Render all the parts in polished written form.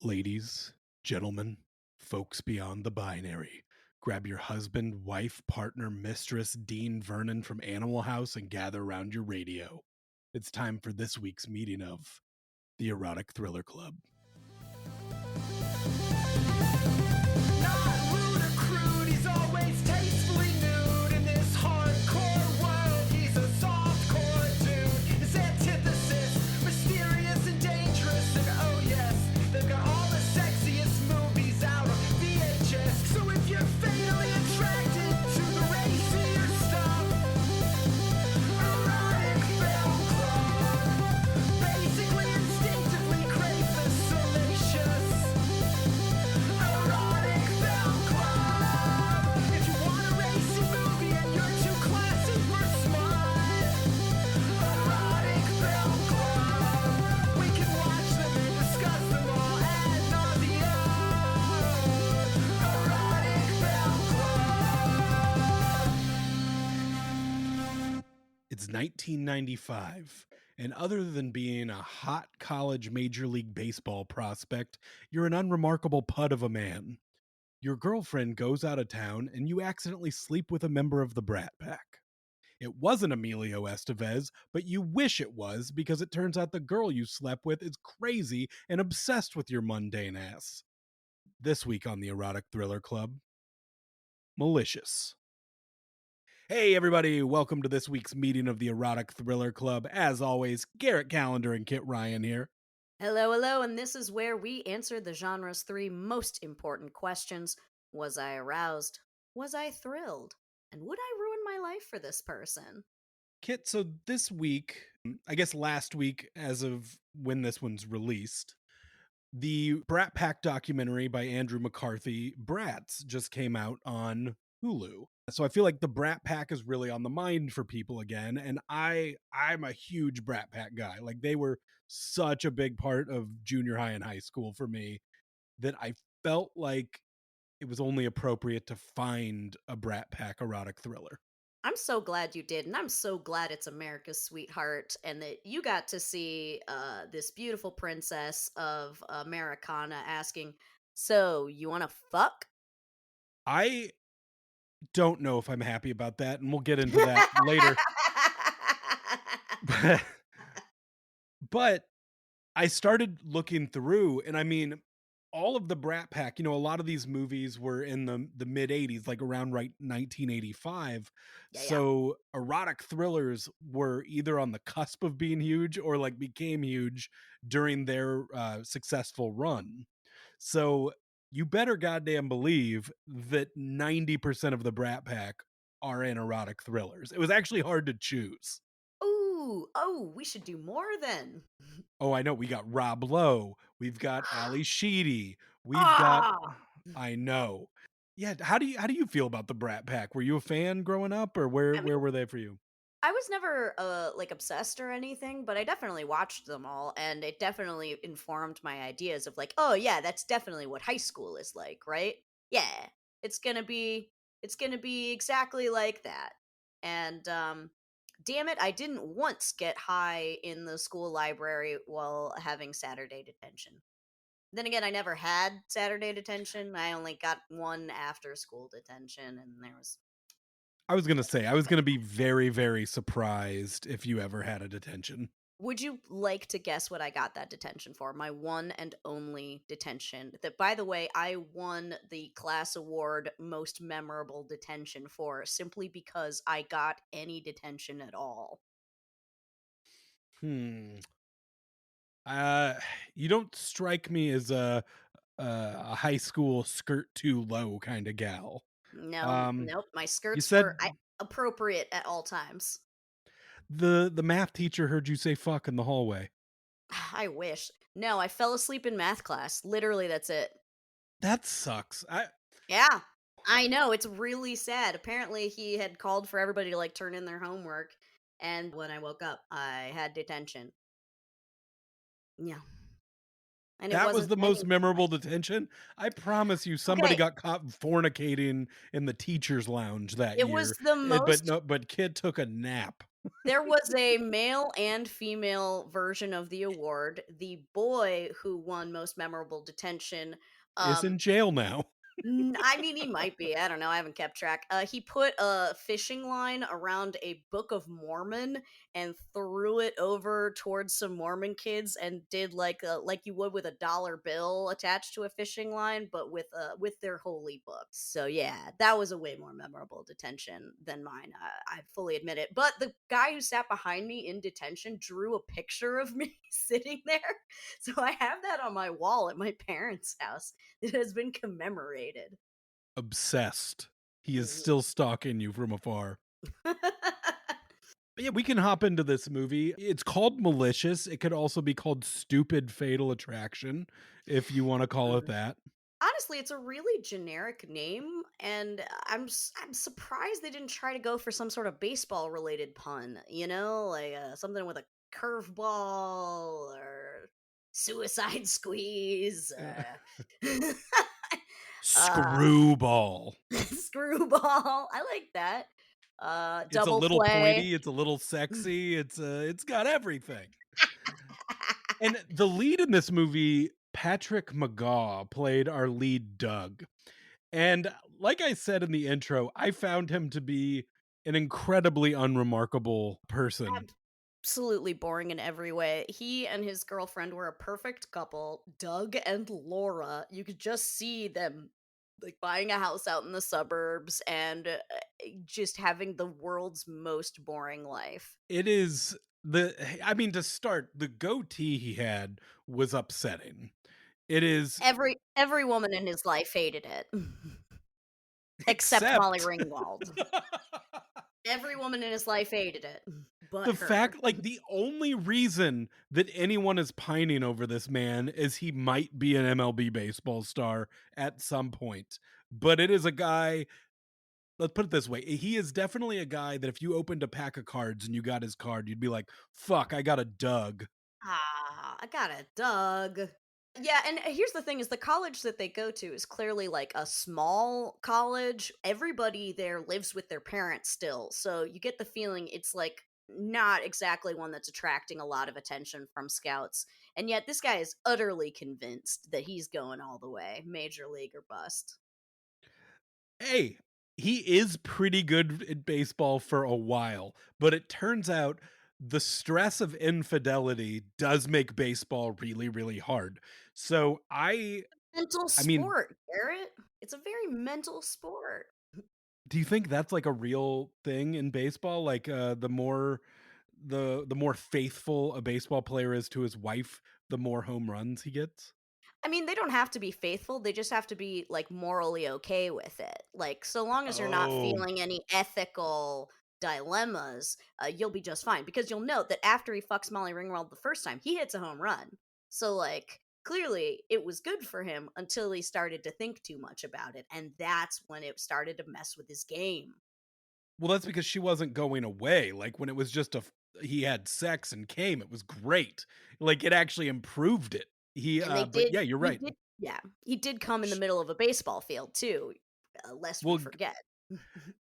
Ladies, gentlemen, folks beyond the binary, grab your husband, wife, partner, mistress, Dean Vernon from Animal House and gather around your radio. It's time for this week's meeting of the Erotic Thriller Club. Not rude or crude, he's always tastefully nude. In this hardcore world, he's a softcore dude. His antithesis, mysterious and dangerous. And oh yes, they've got all the sexiest movies out on VHS. So if you're fatally attracted to the racier stuff, Erotic Film Club. Basically, instinctively crave the salacious. Erotic Film Club. If you want a racy movie and you're too classy for smut, Erotic Film Club. We can watch them and discuss them all ad nauseam. Erotic Film Club. It's 1995, and other than being a hot college Major League Baseball prospect, you're an unremarkable pud of a man. Your girlfriend goes out of town, and you accidentally sleep with a member of the Brat Pack. It wasn't Emilio Estevez, but you wish it was because it turns out the girl you slept with is crazy and obsessed with your mundane ass. This week on the Erotic Thriller Club, Malicious. Hey everybody, welcome to this week's meeting of the Erotic Thriller Club. As always, Garrett Callender and Kit Ryan here. Hello, hello, and this is where we answer the genre's three most important questions. Was I aroused? Was I thrilled? And would I ruin my life for this person? Kit, so this week, I guess last week as of when this one's released, the Brat Pack documentary by Andrew McCarthy, Brats, just came out on Hulu. So I feel like the Brat Pack is really on the mind for people again, and I'm a huge Brat Pack guy. Like, they were such a big part of junior high and high school for me that I felt like it was only appropriate to find a Brat Pack erotic thriller. I'm so glad you did, and I'm so glad it's America's sweetheart, and that you got to see this beautiful princess of Americana asking, "So, you want to fuck?" I don't know if I'm happy about that, and we'll get into that later. But I started looking through, and I mean, all of the Brat Pack, a lot of these movies were in the mid 80s, like around 1985. Yeah. So erotic thrillers were either on the cusp of being huge or like became huge during their successful run. So you better goddamn believe that 90% of the Brat Pack are in erotic thrillers. It was actually hard to choose. Oh, we should do more then. Oh, I know. We got Rob Lowe. We've got Ali Sheedy. We've got. Ah! I know. Yeah. How do you feel about the Brat Pack? Were you a fan growing up, or where I mean, were they for you? I was never like obsessed or anything, but I definitely watched them all, and it definitely informed my ideas of like, oh yeah, that's definitely what high school is like, right? Yeah, it's gonna be exactly like that. And damn it, I didn't once get high in the school library while having Saturday detention. Then again, I never had Saturday detention. I only got one after school detention, and there was. I was gonna say I was gonna be very, very surprised if you ever had a detention. Would you like to guess what I got that detention for? My one and only detention. That, by the way, I won the class award most memorable detention for simply because I got any detention at all. Uh, you don't strike me as a high school skirt too low kind of gal. No, Um, nope. My you skirts were said appropriate at all times. the math teacher heard you say fuck in the hallway. I wish. No, I fell asleep in math class. Literally, that's it. That sucks. Yeah, I know. It's really sad. Apparently, he had called for everybody to like turn in their homework, and when I woke up, I had detention. Yeah, and it That was wasn't the most any. memorable detention. I promise you, somebody Okay, got caught fornicating in the teachers' lounge that it was year. the But most. no, but kid took a nap. There was a male and female version of the award. The boy who won most memorable detention, Is um, in jail now. I mean, he might be. I don't know. I haven't kept track. He put a fishing line around a Book of Mormon and threw it over towards some Mormon kids and did like you would with a dollar bill attached to a fishing line, but with their holy books. So yeah, that was a way more memorable detention than mine. I fully admit it. But the guy who sat behind me in detention drew a picture of me sitting there, so I have that on my wall at my parents' house. It has been commemorated. Obsessed. He is Mhm. still stalking you from afar. But yeah, we can hop into this movie. It's called Malicious. It could also be called Stupid Fatal Attraction, if you want to call it Mm. that. Honestly, it's a really generic name, and I'm surprised they didn't try to go for some sort of baseball related pun. Like something with a curveball or suicide squeeze. Uh, Uh, Screwball. screwball. I like that. It's a Double little play. pointy, it's a little sexy, it's got everything. And the lead in this movie, Patrick McGaw, played our lead Doug. And like I said in the intro, I found him to be an incredibly unremarkable person. Absolutely boring in every way. He and his girlfriend were a perfect couple, Doug and Laura. You could just see them like buying a house out in the suburbs and just having the world's most boring life. It is I mean, to start, the goatee he had was upsetting. It is Every woman in his life hated it. Except Molly except Ringwald. Every woman in his life hated it, but the her. fact, like, the only reason that anyone is pining over this man is he might be an MLB baseball star at some point. But it is a guy, let's put it this way, he is definitely a guy that if you opened a pack of cards and you got his card, you'd be like, "Fuck, I got a Doug." I got a Doug. Yeah, and here's the thing is the college that they go to is clearly like a small college. Everybody there lives with their parents still. So you get the feeling it's like not exactly one that's attracting a lot of attention from scouts. And yet this guy is utterly convinced that he's going all the way, major league or bust. Hey, he is pretty good at baseball for a while, but it turns out the stress of infidelity does make baseball really, really hard. So Mental I mean, sport, Garrett. It's a very mental sport. do you think that's like a real thing in baseball? Like the more faithful a baseball player is to his wife, the more home runs he gets? I mean, they don't have to be faithful, they just have to be, like, morally okay with it. Like, so long as you're not Oh, feeling any ethical dilemmas, you'll be just fine, because you'll note that after he fucks Molly Ringwald the first time, he hits a home run. So, like, clearly, it was good for him until he started to think too much about it, and that's when it started to mess with his game. well, that's because she wasn't going away. Like when it was just he had sex and came, it was great. Like it actually improved it. And they But did yeah, you're he right. did yeah, he did come in the Sh middle of a baseball field too, lest we Well, forget.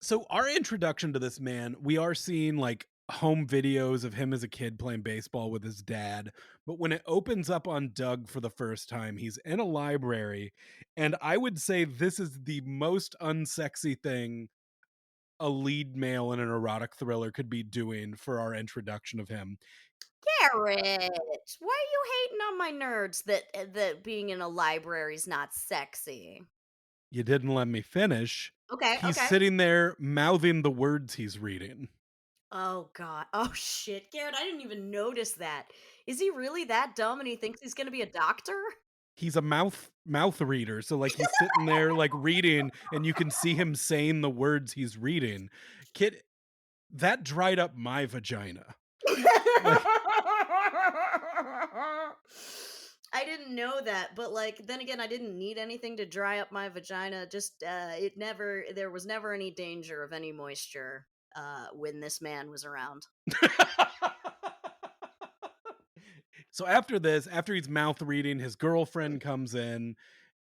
so our introduction to this man, we are seeing like home videos of him as a kid playing baseball with his dad. But when it opens up on Doug for the first time, he's in a library. And I would say this is the most unsexy thing a lead male in an erotic thriller could be doing for our introduction of him. Garrett, why are you hating on my nerds that being in a library is not sexy? You didn't let me finish. Okay, He's okay. sitting there mouthing the words he's reading. Oh god. Oh shit, Garrett, I didn't even notice that. Is he really that dumb and he thinks he's gonna be a doctor? He's a mouth reader, so, like, he's sitting there, like, reading, and you can see him saying the words he's reading. Kid, that dried up my vagina. Like, I didn't know that, but like then again, I didn't need anything to dry up my vagina. Just it never there was never any danger of any moisture when this man was around. so after this, after he's mouth reading, his girlfriend comes in,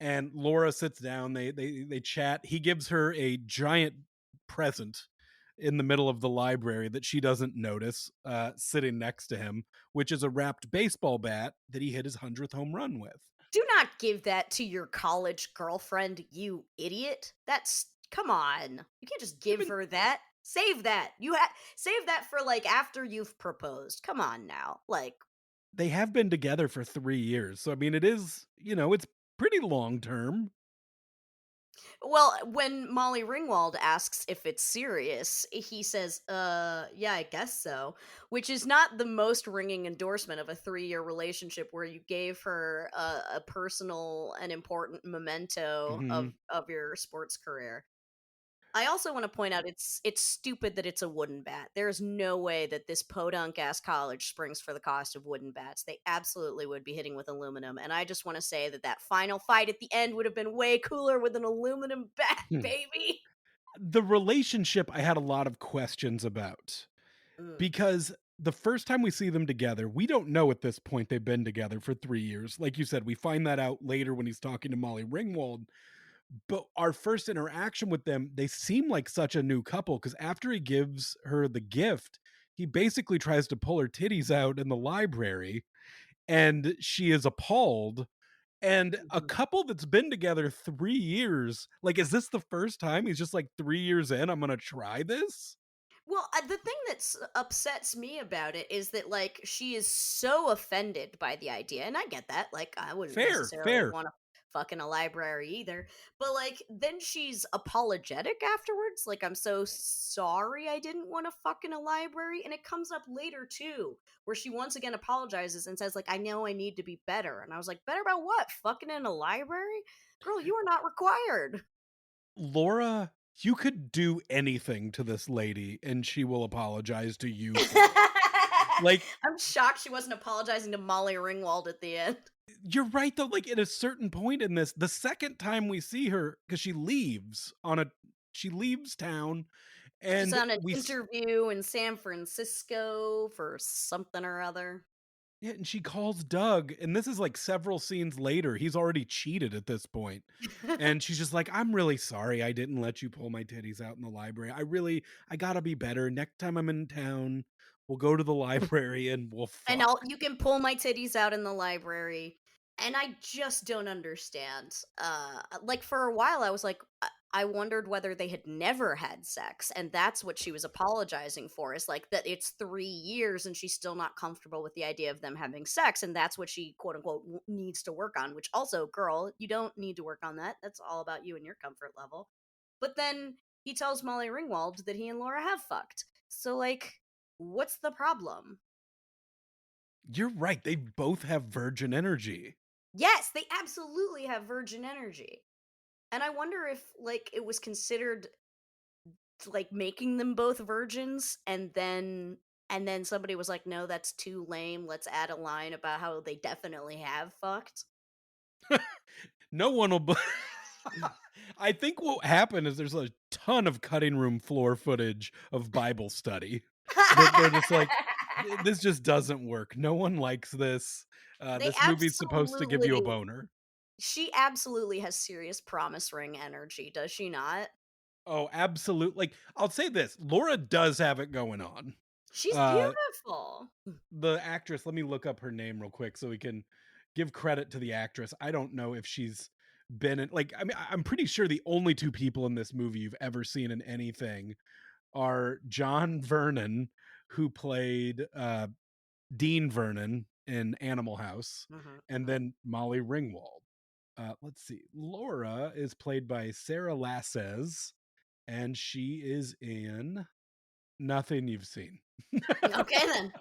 and Laura sits down, they chat. He gives her a giant present, in the middle of the library that she doesn't notice, sitting next to him, which is a wrapped baseball bat that he hit his 100th home run with. Do not give that to your college girlfriend, you idiot. That's come on. You can't just They've give been her that. Save that. Save that for like after you've proposed. Come on now. Like, they have been together for 3 years, so I mean, it is, it's pretty long term. well, when Molly Ringwald asks if it's serious, he says, yeah, I guess so," which is not the most ringing endorsement of a 3-year relationship where you gave her a personal and important memento Mhm. of your sports career. I also want to point out it's stupid that it's a wooden bat. There's no way that this podunk ass college springs for the cost of wooden bats. They absolutely would be hitting with aluminum, and I just want to say that that final fight at the end would have been way cooler with an aluminum bat, baby. The relationship I had a lot of questions about, Mm, because the first time we see them together, we don't know at this point they've been together for 3 years. Like you said, we find that out later when he's talking to Molly Ringwald, but our first interaction with them, they seem like such a new couple because after he gives her the gift, he basically tries to pull her titties out in the library, and she is appalled. And a mhm. couple that's been together 3 years, like, is this the first time he's just like, 3 years in, I'm gonna try this? Well, the thing that upsets me about it is that like she is so offended by the idea, and I get that. Like, I wouldn't Fair, necessarily fair. want to fuck in a library either. But like, then she's apologetic afterwards. Like, I'm so sorry I didn't want to fuck in a library, and it comes up later too, where she once again apologizes and says like, "I know I need to be better." And I was like, "Better about what? Fucking in a library, girl? You are not required." Laura, you could do anything to this lady, and she will apologize to you for it. Like, I'm shocked she wasn't apologizing to Molly Ringwald at the end. you're right, though, like, at a certain point in this, the second time we see her, because she leaves town, She's and on an interview in San Francisco for something or other. yeah, and she calls Doug, and this is, like, several scenes later, he's already cheated at this point, and she's just like, "I'm really sorry I didn't let you pull my titties out in the library. I gotta be better. Next time I'm in town, we'll go to the library and we'll And fuck." you can pull my titties out in the library. And I just don't understand. Like for a while, I was like, I wondered whether they had never had sex, and that's what she was apologizing for. Is like that it's 3 years and she's still not comfortable with the idea of them having sex, and that's what she quote unquote needs to work on. Which also, girl, you don't need to work on that. That's all about you and your comfort level. But then he tells Molly Ringwald that he and Laura have fucked. So like, what's the problem? You're right, they both have virgin energy. Yes, they absolutely have virgin energy. And I wonder if like it was considered like making them both virgins and then somebody was like, "No, that's too lame. Let's add a line about how they definitely have fucked." No one will b I think what happened is there's a ton of cutting room floor footage of Bible study that they're just like, This just doesn't work. No one likes this. They This movie's supposed to give you a absolutely boner." she absolutely has serious promise ring energy, does she not? Oh, absolute like, I'll say this, Laura does have it going on. She's Uh, beautiful. the actress, let me look up her name real quick so we can give credit to the actress. I don't know if she's been in like, I mean, I'm pretty sure the only 2 people in this movie you've ever seen in anything are John Vernon, who played, Dean Vernon in Animal House, Mhm, and mhm. then Molly Ringwald. Let's see, Laura is played by Sarah Lasses, and she is in nothing you've seen. Okay then.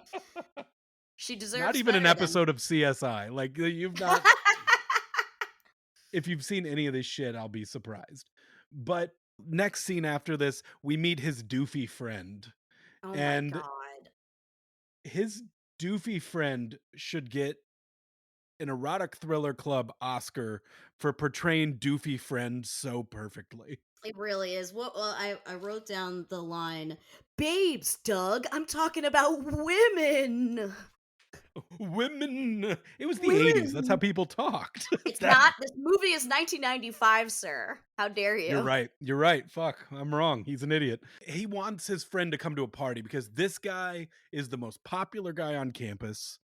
She Not deserves even an better then. episode of CSI. Like, you've not if you've seen any of this shit, I'll be surprised. But next scene after this, we meet his doofy friend, Oh my and god. his doofy friend should get an Erotic Thriller Club Oscar for portraying doofy friend so perfectly. It really is. I wrote down the line, "Babes, Doug. I'm talking about women." Women. It was the 80s. That's how Women. people talked. It's That not. This movie is 1995, sir. How dare You're you? right. You're right. Fuck. I'm wrong. He's an idiot. He wants his friend to come to a party because this guy is the most popular guy on campus.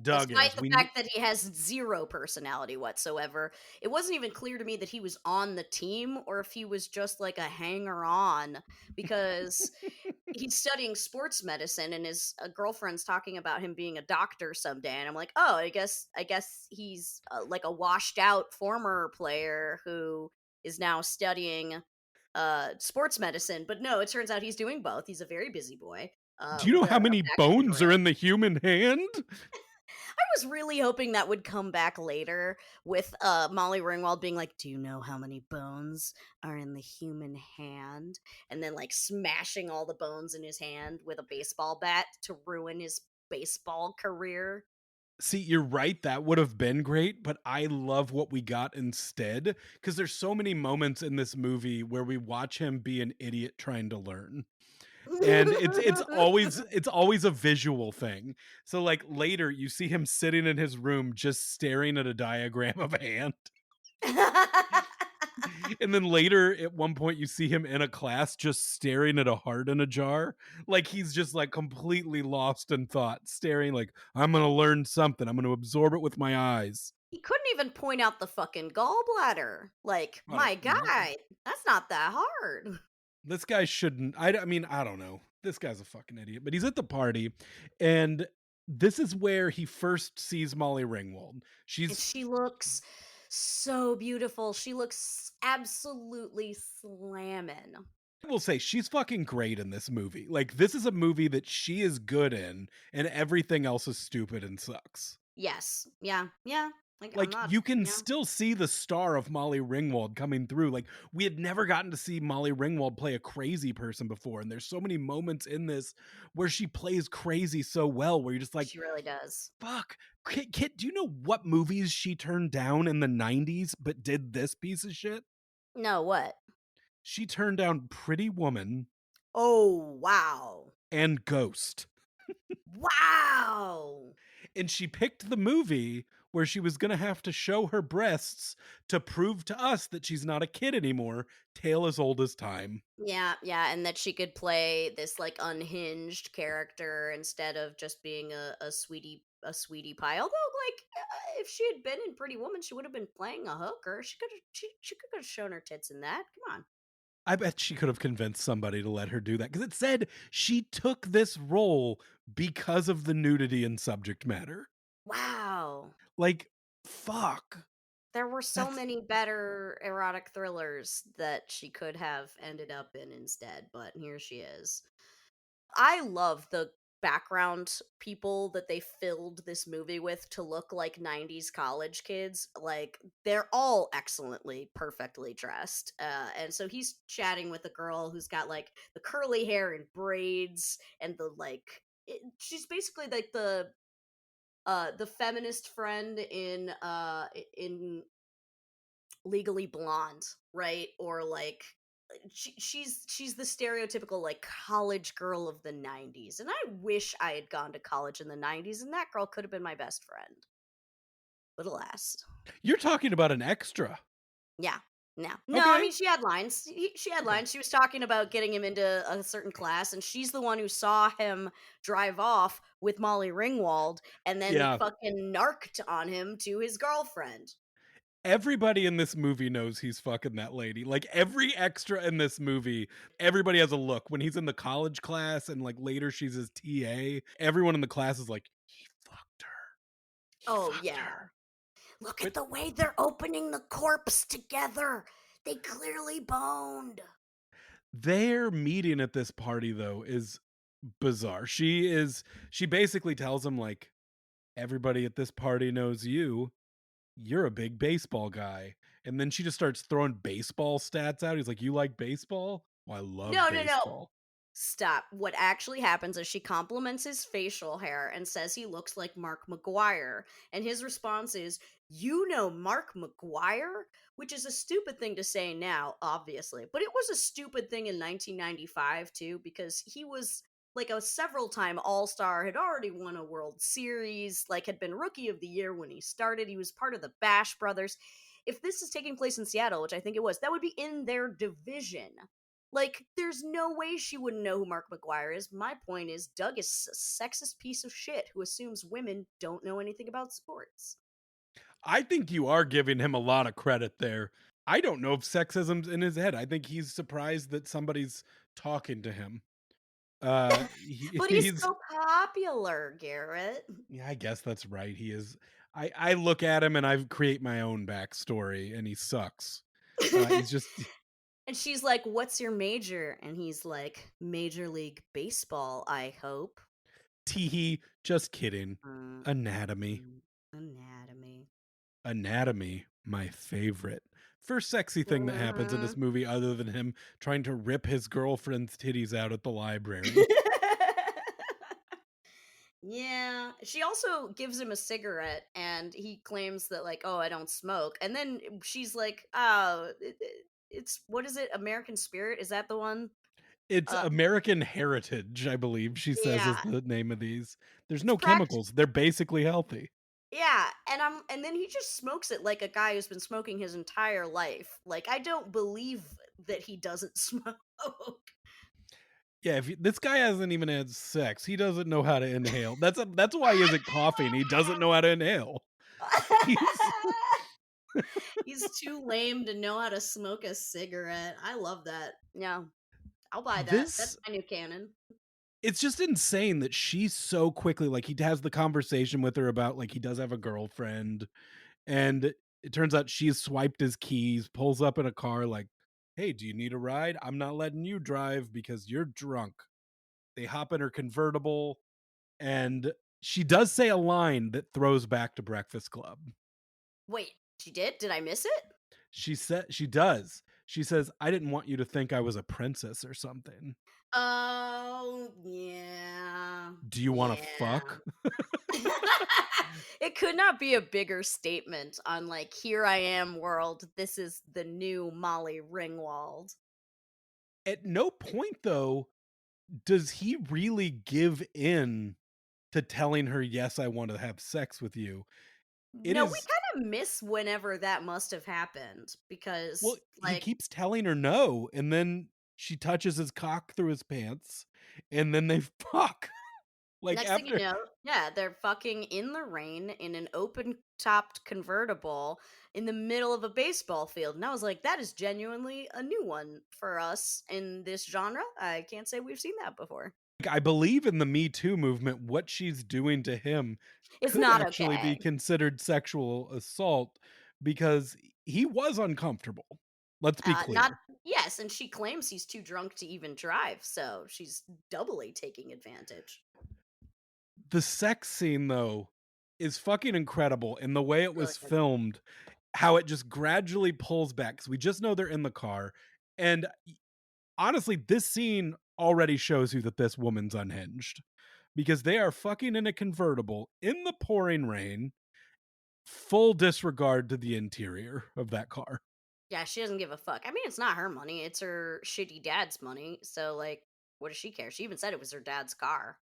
Doug Despite is. the fact that he has zero personality whatsoever, it wasn't even clear to me that he was on the team or if he was just like a hanger on because he's studying sports medicine and his girlfriend's talking about him being a doctor someday and I'm like, "Oh, I guess he's like a washed out former player who is now studying sports medicine." But no, it turns out he's doing both. He's a very busy boy Do you know with how a many passion bones are career. in the human hand? I was really hoping that would come back later with Molly Ringwald being like, "Do you know how many bones are in the human hand?" And then like smashing all the bones in his hand with a baseball bat to ruin his baseball career. See, you're right. That would have been great, but I love what we got instead because there's so many moments in this movie where we watch him be an idiot trying to learn. And it's always a visual thing. So like later you see him sitting in his room just staring at a diagram of a hand. And then later at one point you see him in a class just staring at a heart in a jar. Like he's just like completely lost in thought, staring like I'm going to learn something. I'm going to absorb it with my eyes. He couldn't even point out the fucking gallbladder. Like, Oh, my no. guy, that's not that hard. This guy shouldn't. I mean, I don't know. This guy's a fucking idiot, but he's at the party and this is where he first sees Molly Ringwald. And She's she looks so beautiful. She looks absolutely slamming. I will say she's fucking great in this movie. Like this is a movie that she is good in and everything else is stupid and sucks. Yes. Yeah. Yeah. Like I'm Like not, you can yeah. still see the star of Molly Ringwald coming through. Like we had never gotten to see Molly Ringwald play a crazy person before and there's so many moments in this where she plays crazy so well where you're just like, She really does. fuck. Kit, do you know what movies she turned down in the 90s but did this piece of shit? No, what? She turned down Pretty Woman Oh, wow. and Ghost. Wow. And she picked the movie where she was going to have to show her breasts to prove to us that she's not a kid anymore, tale as old as time. Yeah, yeah, and that she could play this like unhinged character instead of just being a sweetie pie. Although, like, if she had been in Pretty Woman, she would have been playing a hooker. She could have shown her tits in that. Come on. I bet she could have convinced somebody to let her do that because it said she took this role because of the nudity and subject matter. Wow. Like, fuck. There were so That's many better erotic thrillers that she could have ended up in instead, but here she is. I love the background people that they filled this movie with to look like 90s college kids. Like, they're all excellently, perfectly dressed. And so he's chatting with a girl who's got like the curly hair and braids and the like. She's basically like the feminist friend in Legally Blonde, right? Or like she's the stereotypical like college girl of the 90s. And I wish I had gone to college in the 90s and that girl could have been my best friend. But alas. you're talking about an extra. Yeah. No. No, I Okay. mean she had lines. She had Okay. lines. She was talking about getting him into a certain class and she's the one who saw him drive off with Molly Ringwald and then Yeah. fucking narked on him to his girlfriend. Everybody in this movie knows he's fucking that lady. Like every extra in this movie, everybody has a look. When he's in the college class and like later she's his TA, everyone in the class is like, he fucked her. He Oh fucked yeah. her. Look at But the way they're opening the corpse together. They clearly boned. their meeting at this party though is bizarre. She basically tells him like everybody at this party knows you. You're a big baseball guy. And then she just starts throwing baseball stats out. He's like, "You like baseball?" "Oh, I love No, no, no. baseball." Stop. What actually happens is she compliments his facial hair and says he looks like Mark McGuire. And his response is, "You know Mark McGuire?" Which is a stupid thing to say now, obviously. But it was a stupid thing in 1995, too, because he was like a several time all-star, had already won a World Series, like had been rookie of the year when he started. He was part of the Bash Brothers. If this is taking place in Seattle, which I think it was, that would be in their division. Like, there's no way she wouldn't know who Mark McGuire is. My point is, Doug is a sexist piece of shit who assumes women don't know anything about sports. I think you are giving him a lot of credit there. I don't know if sexism's in his head. I think he's surprised that somebody's talking to him. But he's He's so popular, Garrett. yeah, I guess that's right. He is. I look at him and I create my own backstory, and he sucks. He's just And she's like, "What's your major?" And he's like, "Major League Baseball, I hope." teehee. Just kidding. Mm, Anatomy. Anatomy. Anatomy, my favorite. First sexy thing that happens in Mhm. this movie, other than him trying to rip his girlfriend's titties out at the library. Yeah, she also gives him a cigarette and he claims that like, "Oh, I don't smoke." And then she's like, "Oh, it's what is it? American Spirit? Is that the one?" It's Uh American Heritage, I believe she says is yeah, the name of these. There's it's no practice. chemicals. They're basically healthy. Yeah, and then he just smokes it like a guy who's been smoking his entire life. Like I don't believe that he doesn't smoke. Yeah, this guy hasn't even had sex. He doesn't know how to inhale. That's why he isn't coughing. He doesn't know how to inhale. He's He's too lame to know how to smoke a cigarette. I love that. Yeah, I'll buy that. That's this my new canon. it's just insane that she's so quickly like he has the conversation with her about like he does have a girlfriend. And it turns out she's swiped his keys, pulls up in a car like, "Hey, do you need a ride? I'm not letting you drive because you're drunk." They hop in her convertible, and she does say a line that throws back to Breakfast Club. Wait, she did? Did I miss it? She does. She says, "I didn't want you to think I was a princess or something. Oh, yeah. Do you want to Yeah. fuck?" It could not be a bigger statement on like, here I am world. This is the new Molly Ringwald. At no point though does he really give in to telling her, "Yes, I want to have sex with you." It No, we is kind of miss whenever that must have happened Well, because he like keeps telling her no, and then she touches his cock through his pants, and then they fuck. Like, next thing you after know, yeah, they're fucking in the rain in an open topped convertible in the middle of a baseball field. And I was like, that is genuinely a new one for us in this genre. I can't say we've seen that before. I believe in the Me Too movement, what she's doing to him It's could not actually be okay. considered sexual assault because he was uncomfortable. Let's be Not clear. yes, and she claims he's too drunk to even drive, so she's doubly taking advantage. The sex scene, though, is fucking incredible in the way it It's really was good. filmed, how it just gradually pulls back, 'cause we just know they're in the car, and honestly, this scene already shows you that this woman's unhinged because they are fucking in a convertible in the pouring rain, full disregard to the interior of that car. Yeah, she doesn't give a fuck. I mean, it's not her money; it's her shitty dad's money. So, like, what does she care? She even said it was her dad's car,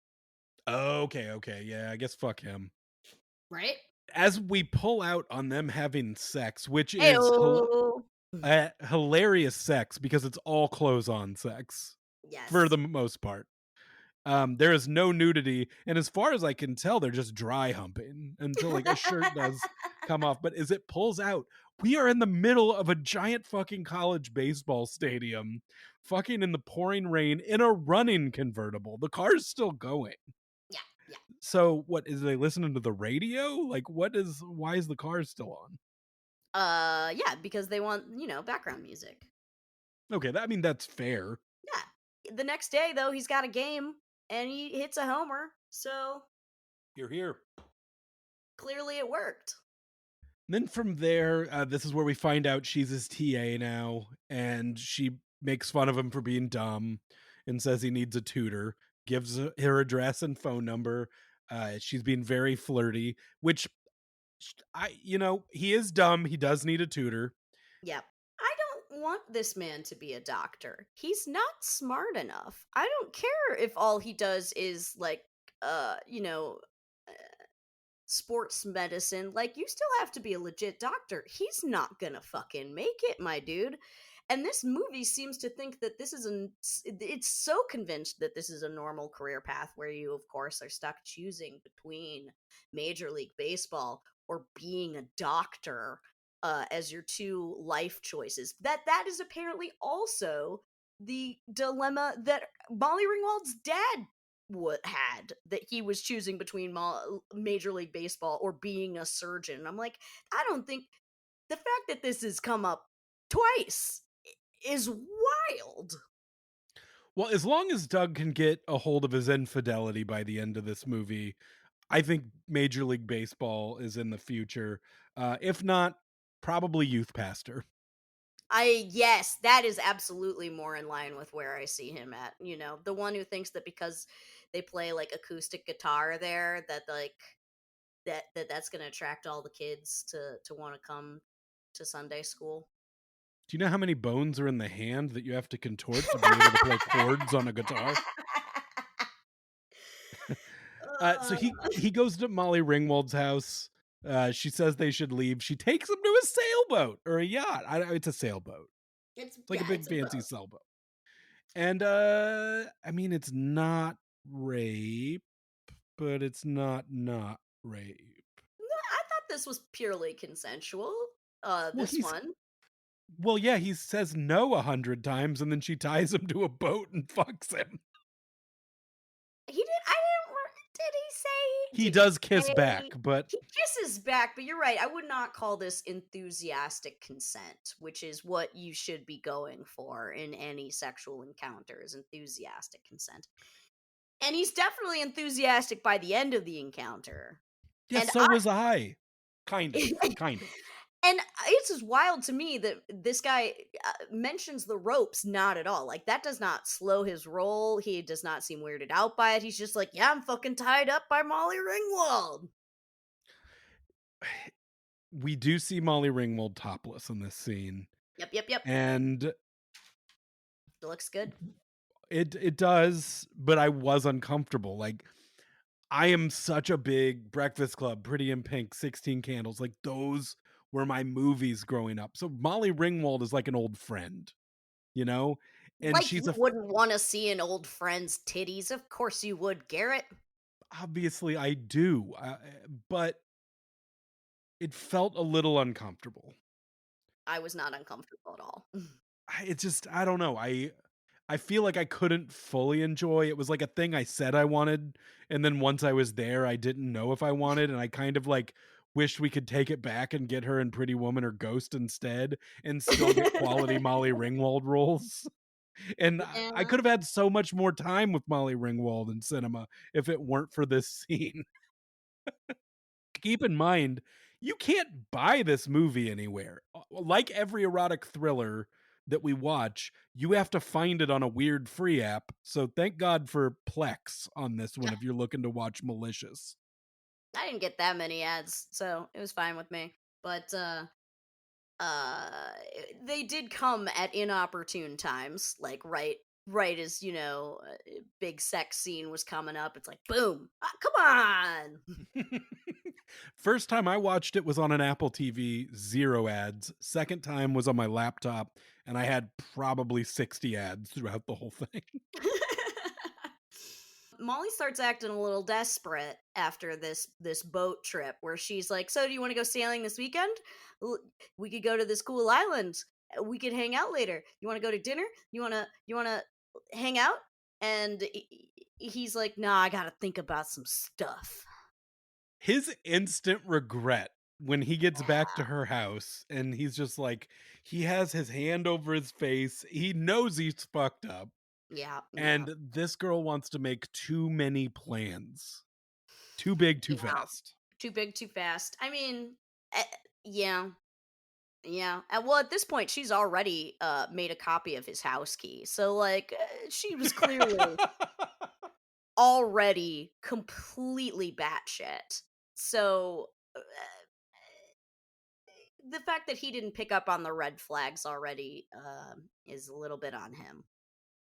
Okay, okay, yeah, I guess fuck him. right? As we pull out on them having sex, which is Heyo. hilarious sex because it's all clothes on sex for Yes. the most part. There is no nudity, and as far as I can tell, they're just dry humping until like a shirt does come off. But as it pulls out, we are in the middle of a giant fucking college baseball stadium, fucking in the pouring rain in a running convertible. The car's still going. Yeah, yeah. So what is they listening to the radio? Like why is the car still on? Yeah, because they want, background music. Okay, I mean that's fair. Yeah. The next day, though, he's got a game and he hits a homer. So You're here. clearly it worked. Then from there, this is where we find out she's his TA now, and she makes fun of him for being dumb and says he needs a tutor, gives her address and phone number. She's being very flirty, which he is dumb. He does need a tutor. Yep. I don't want this man to be a doctor. He's not smart enough. I don't care if all he does is like, you know, uh, sports medicine. Like, you still have to be a legit doctor. He's not gonna fucking make it, my dude. And this movie seems to think that this is it's so convinced that this is a normal career path where you, of course, are stuck choosing between Major League Baseball or being a doctor as your two life choices. That is apparently also the dilemma that Molly Ringwald's dad had, that he was choosing between Major League Baseball or being a surgeon. I'm like, I don't think the fact that this has come up twice is wild. Well, as long as Doug can get a hold of his infidelity by the end of this movie, I think Major League Baseball is in the future. If not, probably youth pastor. Yes, that is absolutely more in line with where I see him at. You know, the one who thinks that because they play like acoustic guitar there, that like that's going to attract all the kids to want to come to Sunday school. Do you know how many bones are in the hand that you have to contort to be able to play chords on a guitar? So he goes to Molly Ringwald's house. She says they should leave. She takes him to a sailboat or a yacht. It's a sailboat. It's like a big It's a fancy boat. sailboat. And I mean, it's not rape, but it's not rape. No, I thought this was purely consensual. Well, This he's one. well, yeah, he says no 100 times, and then she ties him to a boat and fucks him. He did. I didn't. Did he say? He Did he does kiss back, say? but He kisses back, but you're right. I would not call this enthusiastic consent, which is what you should be going for in any sexual encounter, is enthusiastic consent. And he's definitely enthusiastic by the end of the encounter. yes, And so was I. Kind of, I kind of. And it's just wild to me that this guy mentions the ropes not at all. Like, that does not slow his roll. He does not seem weirded out by it. He's just like, yeah, I'm fucking tied up by Molly Ringwald. We do see Molly Ringwald topless in this scene, Yep, yep, yep. and It looks good. it does, but I was uncomfortable. Like, I am such a big Breakfast Club, Pretty in Pink, 16 Candles. Like, those were my movies growing up. So Molly Ringwald is like an old friend, you know? And Like, she's you wouldn't want to see an old friend's titties. Of course you would, Garrett. obviously I do, but it felt a little uncomfortable. I was not uncomfortable at all. It's just, I don't know. I feel like I couldn't fully enjoy. It was like a thing I said I wanted, and then once I was there, I didn't know if I wanted, and I kind of like wished we could take it back and get her in Pretty Woman or Ghost instead, and still get quality Molly Ringwald roles. And I Yeah. could have had so much more time with Molly Ringwald in cinema if it weren't for this scene. Keep in mind, you can't buy this movie anywhere. Like every erotic thriller that we watch, you have to find it on a weird free app. So thank God for Plex on this one if you're looking to watch Malicious. I didn't get that many ads, so it was fine with me. But uh they did come at inopportune times, like right as, big sex scene was coming up. It's like, boom, come on. First time I watched it was on an Apple TV, zero ads. Second time was on my laptop, and I had probably 60 ads throughout the whole thing. Molly starts acting a little desperate after this boat trip, where she's like, so do you want to go sailing this weekend? We could go to this cool island. We could hang out later. You want to go to dinner? You want to hang out? And he's like, nah, I got to think about some stuff. His instant regret when he gets back to her house and he's just like, he has his hand over his face. He knows he's fucked up. Yeah, yeah. And this girl wants to make too many plans. Too big, too Yeah. fast. Too big, too fast. I mean, yeah. Yeah. Well, at this point, she's already made a copy of his house key. So, like, she was clearly already completely batshit. So, the fact that he didn't pick up on the red flags already is a little bit on him.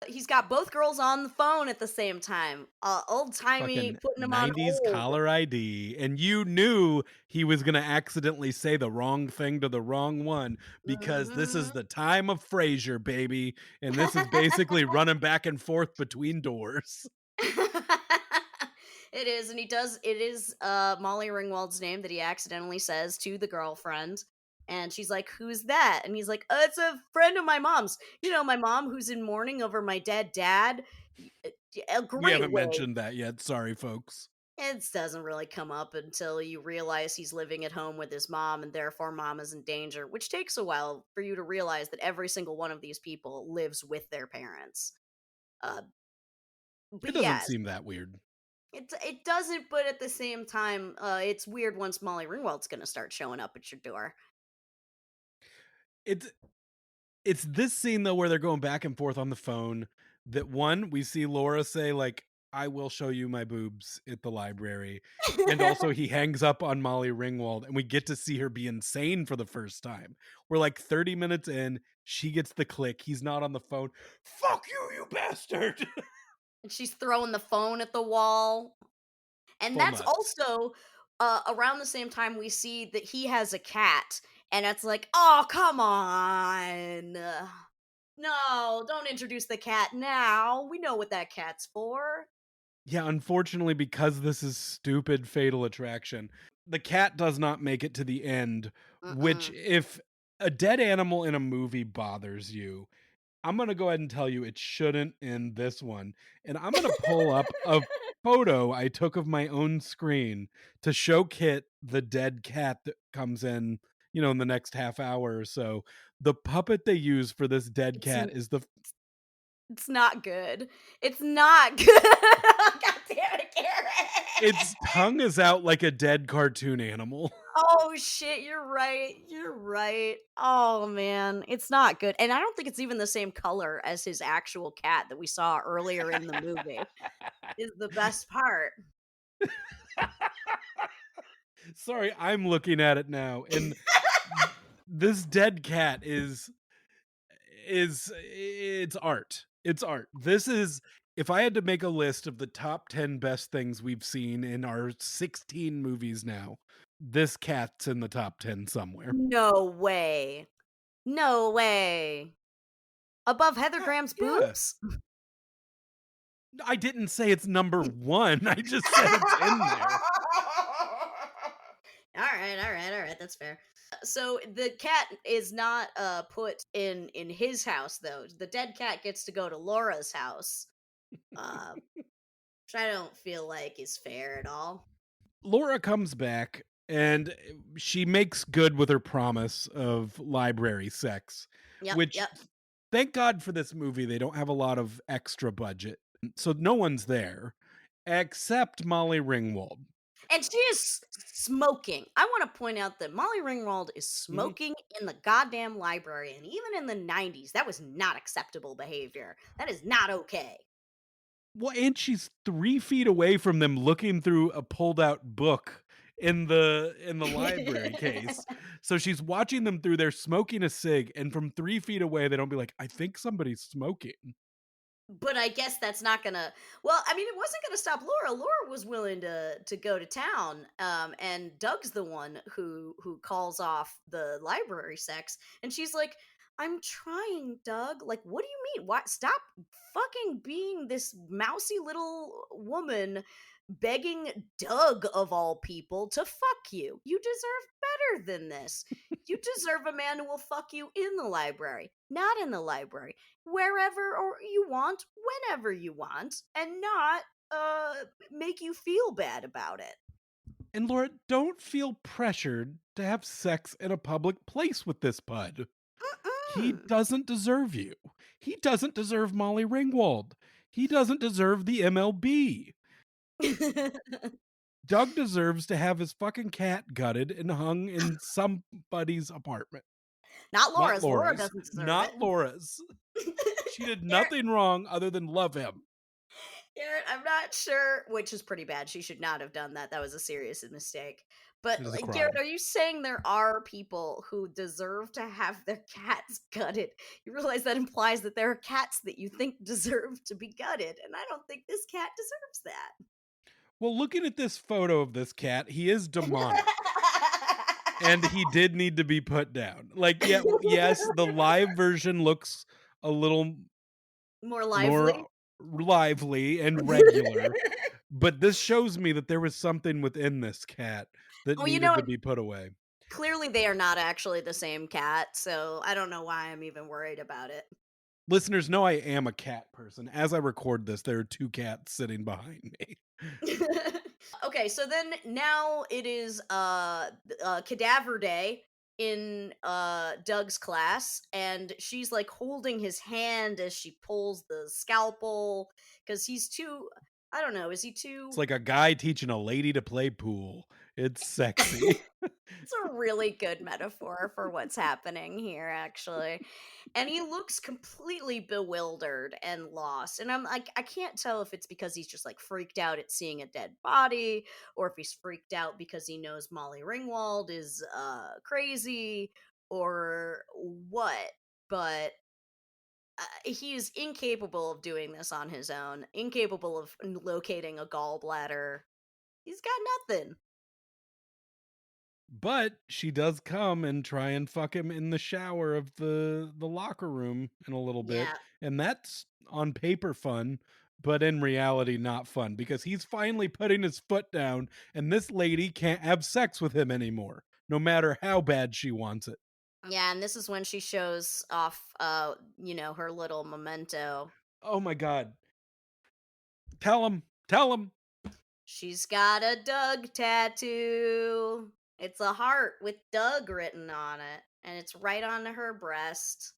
He's got both girls on the phone at the same time. Old timey, Fucking putting them on 90s hold. caller ID, and you knew he was gonna accidentally say the wrong thing to the wrong one because this is Hmm. the time of Frasier, baby, and this is basically running back and forth between doors. It is, and he does. It is Molly Ringwald's name that he accidentally says to the girlfriend, and she's like, "Who's that?" And he's like, "It's a friend of my mom's. You know, my mom who's in mourning over my dead dad." A We great haven't way. mentioned that yet, sorry, folks. It doesn't really come up until you realize he's living at home with his mom, and therefore mom is in danger, which takes a while for you to realize that every single one of these people lives with their parents. Uh, but It doesn't yes, seem that weird. it doesn't. But at the same time, it's weird once Molly Ringwald's going to start showing up at your door. It's It's this scene though where they're going back and forth on the phone that one, we see Laura say like, "I will show you my boobs at the library." And also he hangs up on Molly Ringwald and we get to see her be insane for the first time. We're like 30 minutes in, she gets the click, he's not on the phone. "Fuck you, you bastard." And she's throwing the phone at the wall. And Full that's nuts. also around the same time we see that he has a cat, and it's like, oh, come on. No, don't introduce the cat now. We know what that cat's for. Yeah, unfortunately, because this is stupid Fatal Attraction, the cat does not make it to the end, which Mm-mm. if a dead animal in a movie bothers you, I'm gonna go ahead and tell you it shouldn't in this one. And I'm gonna pull up a photo I took of my own screen to show Kit the dead cat that comes in, in the next half hour or so. The puppet they use for this dead It's cat is the it's not good. It's not good. God damn it, Garrett. its tongue is out like a dead cartoon animal. Oh shit, you're right. You're right. Oh man, it's not good. And I don't think it's even the same color as his actual cat that we saw earlier in the movie. Is the best part. Sorry, I'm looking at it now, and this dead cat is it's art. It's art. This is if I had to make a list of the top 10 best things we've seen in our 16 movies now, this cat's in the top 10 somewhere. No way. No way. Above Heather Yeah, Graham's yeah. boobs? I didn't say it's number 1. I just said it's in there. All right, that's fair. So the cat is not put in his house though. The dead cat gets to go to Laura's house. Uh which I don't feel like is fair at all. Laura comes back and she makes good with her promise of library sex, Yep, which yep. thank God for this movie, they don't have a lot of extra budget. So no one's there except Molly Ringwald. And she is smoking. I want to point out that Molly Ringwald is Mhm. smoking in the goddamn library. And even in the 90s, that was not acceptable behavior. That is not okay. Well, and she's 3 feet away from them looking through a pulled out book in the library case. So she's watching them through there smoking a cig, and from 3 feet away, they don't be like, "I think somebody's smoking." But I guess that's not gonna. Well, I mean, it wasn't gonna stop Laura. Laura was willing to go to town, and Doug's the one who calls off the library sex, and she's like, "I'm trying, Doug. Like, what do you mean? Why? Stop fucking being this mousy little woman." Begging Doug of all people to fuck you. You deserve better than this. You deserve a man who will fuck you in the library, not in the library, wherever or you want, whenever you want, and not make you feel bad about it. And Laura, don't feel pressured to have sex in a public place with this pud. He Mm-mm. doesn't deserve you. He doesn't deserve Molly Ringwald. He doesn't deserve the MLB. Doug deserves to have his fucking cat gutted and hung in somebody's apartment. Not Not Laura's. Laura Laura's. doesn't deserve it. Not Laura's. She did Garrett, nothing wrong other than love him. Garrett, I'm not sure, which is pretty bad. She should not have done that. That was a serious mistake. But, It is a like, Garrett, crime. are you saying there are people who deserve to have their cats gutted? You realize that implies that there are cats that you think deserve to be gutted, and I don't think this cat deserves that. Well, looking at this photo of this cat, he is demonic. And he did need to be put down. Like, yeah, yes, the live version looks a little More more lively? lively and regular, but this shows me that there was something within this cat that Oh, you needed know, to be put away. clearly they are not actually the same cat, so I don't know why I'm even worried about it. Listeners know I am a cat person. As I record this, there are 2 cats sitting behind me. Okay, so then now it is cadaver day in Doug's class, and she's like holding his hand as she pulls the scalpel because he's too, I don't know, is he It's too. like a guy teaching a lady to play pool. It's sexy. It's a really good metaphor for what's happening here, actually. And he looks completely bewildered and lost. And I'm like, I can't tell if it's because he's just like freaked out at seeing a dead body, or if he's freaked out because he knows Molly Ringwald is crazy, or what. But he is incapable of doing this on his own, incapable of locating a gallbladder. He's got nothing. But she does come and try and fuck him in the shower of the locker room in a little bit, Yeah. and that's on paper fun, but in reality not fun because he's finally putting his foot down and this lady can't have sex with him anymore, no matter how bad she wants it. Yeah, and this is when she shows off, her little memento. Oh my god. Tell him. Tell him. She's got a Doug tattoo. It's a heart with Doug written on it, and it's right on her breast.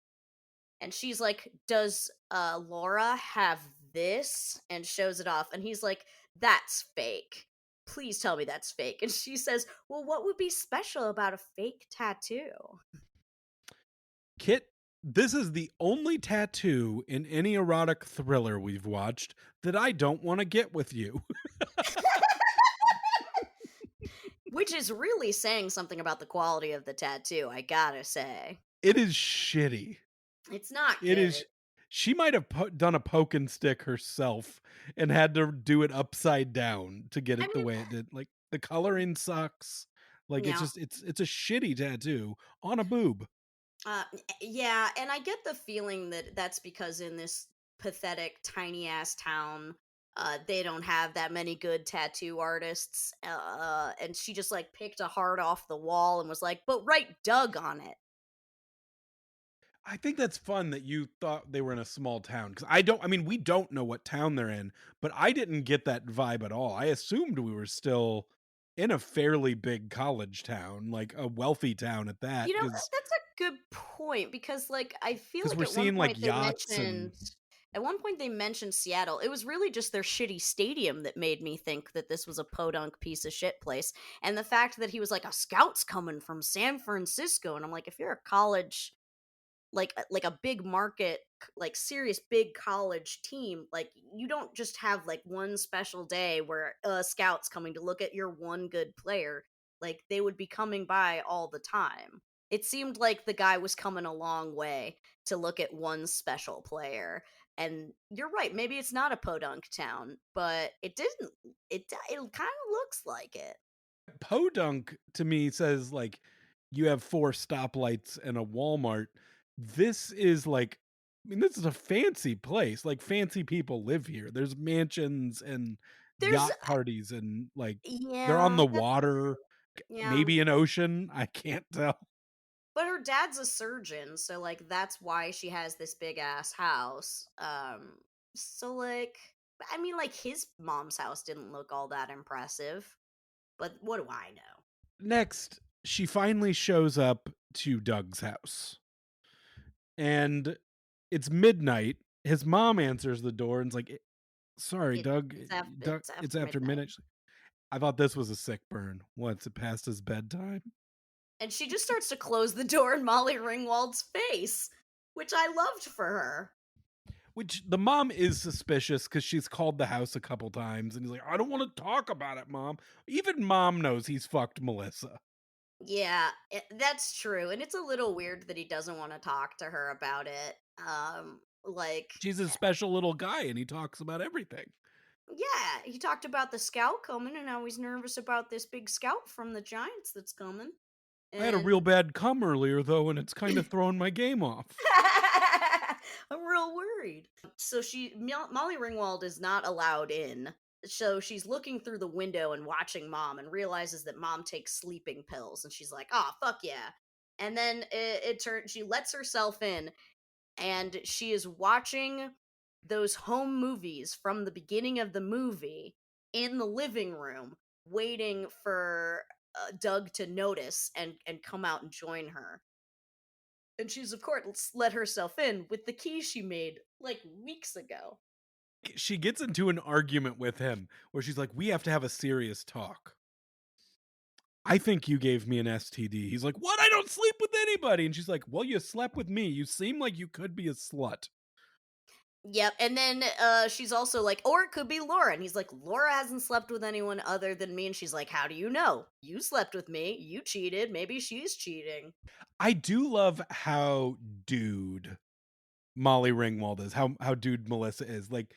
And she's like, "Does Laura have this?" And shows it off, and he's like, "That's fake. Please tell me that's fake." And she says, "Well, what would be special about a fake tattoo?" Kit, this is the only tattoo in any erotic thriller we've watched that I don't want to get with you. Which is really saying something about the quality of the tattoo, I gotta say. It is shitty. It's not It good. is she might have done a poke and stick herself and had to do it upside down to get I it the mean, way it did. Like, the coloring sucks. Like, it's yeah, just it's a shitty tattoo on a boob. yeah, and I get the feeling that that's because in this pathetic tiny ass town, they don't have that many good tattoo artists. And she just like picked a heart off the wall and was like, "But write Doug on it." I think that's fun that you thought they were in a small town because I mean, we don't know what town they're in, but I didn't get that vibe at all. I assumed we were still in a fairly big college town, like a wealthy town at that, That's a good point because, like, I feel because like we're seeing like yachts and at one point they mentioned Seattle. It was really just their shitty stadium that made me think that this was a podunk piece of shit place. And the fact that he was like, a scout's coming from San Francisco, and I'm like, if you're a college, like a big market, like serious big college team, like you don't just have like one special day where a scout's coming to look at your one good player. Like they would be coming by all the time. It seemed like the guy was coming a long way to look at one special player. And you're right, maybe it's not a podunk town, but it kind of looks like it. podunk to me says like you have 4 stoplights and a Walmart. This is like I mean, this is a fancy place. Like fancy people live here. There's mansions and There's yacht parties and like they're on yeah, the that's water, yeah. maybe an ocean. I can't tell. But her dad's a surgeon, so, like, that's why she has this big ass house. So, like, I mean, like, his mom's house didn't look all that impressive, but what do I know? Next, she finally shows up to Doug's house. And it's midnight. His mom answers the door and's like, "Sorry, Doug, Doug, It's it's after after midnight. midnight." I thought this was a sick burn. What's it past his bedtime? And she just starts to close the door in Molly Ringwald's face, which I loved for her. Which the mom is suspicious because she's called the house a couple times, and he's like, "I don't want to talk about it, mom." Even mom knows he's fucked Melissa. Yeah, that's true, and it's a little weird that he doesn't wanna talk to her about it, like, She's a special little guy, and he talks about everything. yeah, he talked about the scout coming, and now he's nervous about this big scout from the Giants that's coming, I had a real and bad cum earlier, though, and it's kind of throwing my game off. I'm real worried. So Molly Ringwald is not allowed in. So she's looking through the window and watching mom and realizes that mom takes sleeping pills and she's like, "Oh, fuck yeah." And then it turns she lets herself in and she is watching those home movies from the beginning of the movie in the living room waiting for Doug to notice and come out and join her. And she's, of course, let herself in with the key she made, like, weeks ago. She gets into an argument with him where she's like, "We have to have a serious talk. I think you gave me an STD." He's like, "What? I don't sleep with anybody." And she's like, "Well, you slept with me. You seem like you could be a slut." Yep, and then, she's also like, "Or it could be Laura," and he's like, "Laura hasn't slept with anyone other than me," and she's like, "How do you know? You slept with me, you cheated, maybe she's cheating." I do love how dude Molly Ringwald is, how dude Melissa is. Like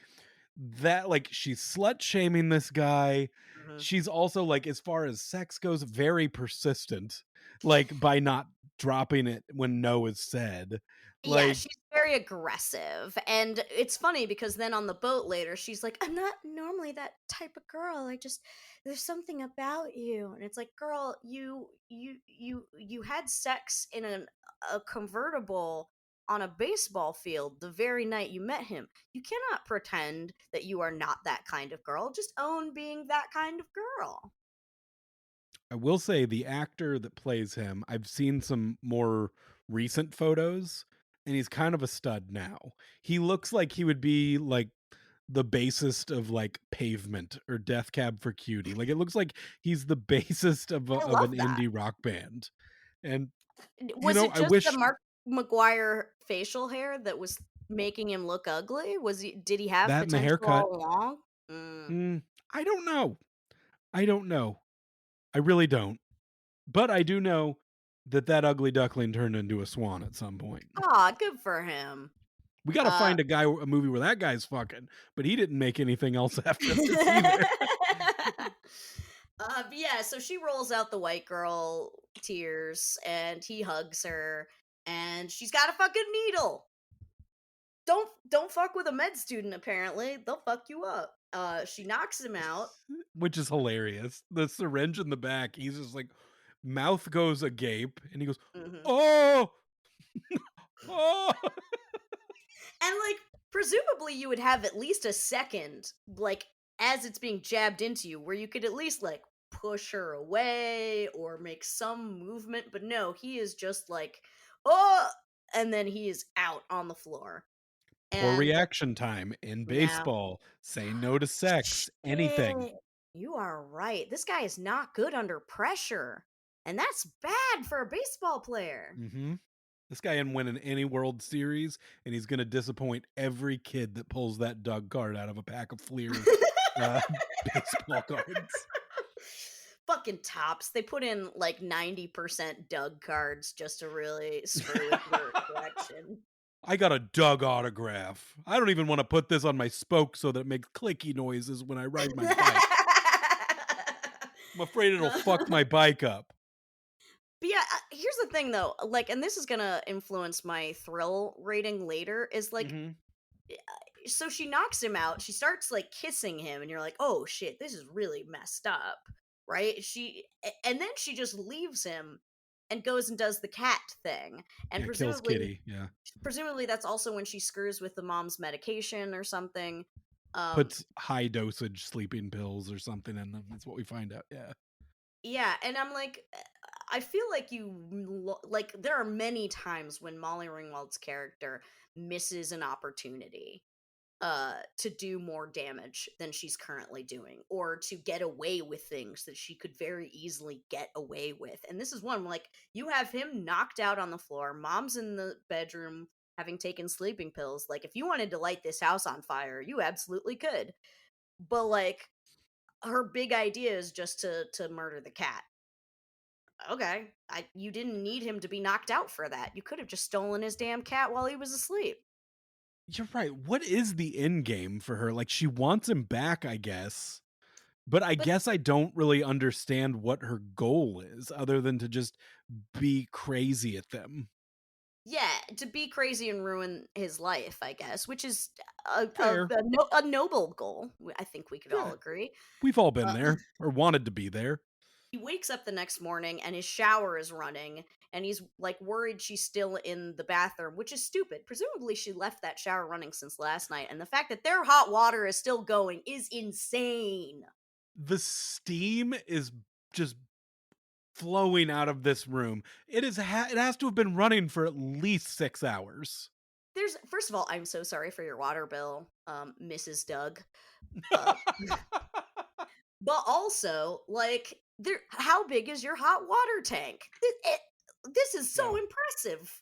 that, like she's slut shaming this guy. Mhm. She's also like, as far as sex goes, very persistent, like by not dropping it when no is said. Yeah, Like she's very aggressive, and it's funny because then on the boat later, she's like, "I'm not normally that type of girl. I just there's something about you." And it's like, "Girl, you had sex in a convertible on a baseball field the very night you met him. You cannot pretend that you are not that kind of girl. Just own being that kind of girl." I will say the actor that plays him, I've seen some more recent photos, and he's kind of a stud now. He looks like he would be like the bassist of like Pavement or Death Cab for Cutie. Like it looks like he's the bassist I of an love that. indie rock band. And Was it I just the wish Mark McGuire facial hair that was making him look ugly? Did he have that and the potential haircut. all along? Mm. I don't know. I don't know. I really don't. But I do know that that ugly duckling turned into a swan at some point. Aw, good for him. We gotta Uh find a movie where that guy's fucking, but he didn't make anything else after this either. but yeah, so she rolls out the white girl tears and he hugs her and she's got a fucking needle. Don't fuck with a med student apparently. They'll fuck you up. She knocks him out. Which is hilarious. The syringe in the back, he's just like mouth goes agape and he goes, Mhm. "Oh, oh." And like presumably you would have at least a second like as it's being jabbed into you where you could at least like push her away or make some movement, but no, he is just like, "Oh," and then he is out on the floor. Poor And reaction time in now baseball, say no to sex, anything. shit. You are right. This guy is not good under pressure. And that's bad for a baseball player. Mhm. This guy ain't winning any World Series, and he's gonna disappoint every kid that pulls that Doug card out of a pack of Fleer, uh, baseball cards. Fucking tops. They put in like 90% Doug cards just to really screw with your collection. I got a Doug autograph. I don't even wanna put this on my spoke so that it makes clicky noises when I ride my bike. I'm afraid it'll fuck my bike up. But yeah, here's the thing though, like, and this is gonna influence my thrill rating later, is like, Mhm. so she knocks him out, she starts like kissing him, and you're like, oh shit, this is really messed up, right? And then she just leaves him and goes and does the cat thing. And Yeah, kills Kitty, yeah. presumably that's also when she screws with the mom's medication or something. Um, Puts high dosage sleeping pills or something in them, that's what we find out, yeah. Yeah, and I'm like, I feel like like there are many times when Molly Ringwald's character misses an opportunity to do more damage than she's currently doing or to get away with things that she could very easily get away with. And this is one like you have him knocked out on the floor, mom's in the bedroom having taken sleeping pills. Like, if you wanted to light this house on fire, you absolutely could. But like, her big idea is just to murder the cat. Okay, you didn't need him to be knocked out for that. You could have just stolen his damn cat while he was asleep. You're right. What is the end game for her? Like, she wants him back, I guess. But I But guess I don't really understand what her goal is other than to just be crazy at them. yeah, to be crazy and ruin his life, I guess, which is Fair. a noble goal. I think we could all Yeah. agree. We've all been Uh, there or wanted to be there. he wakes up the next morning and his shower is running, and he's like worried she's still in the bathroom, which is stupid. Presumably, she left that shower running since last night, and the fact that their hot water is still going is insane. The steam is just flowing out of this room. It has to have been running for at least 6 hours. There's first of all, I'm so sorry for your water bill, Mrs. Doug. Uh, but also, like, there, how big is your hot water tank? This is Yeah. so impressive.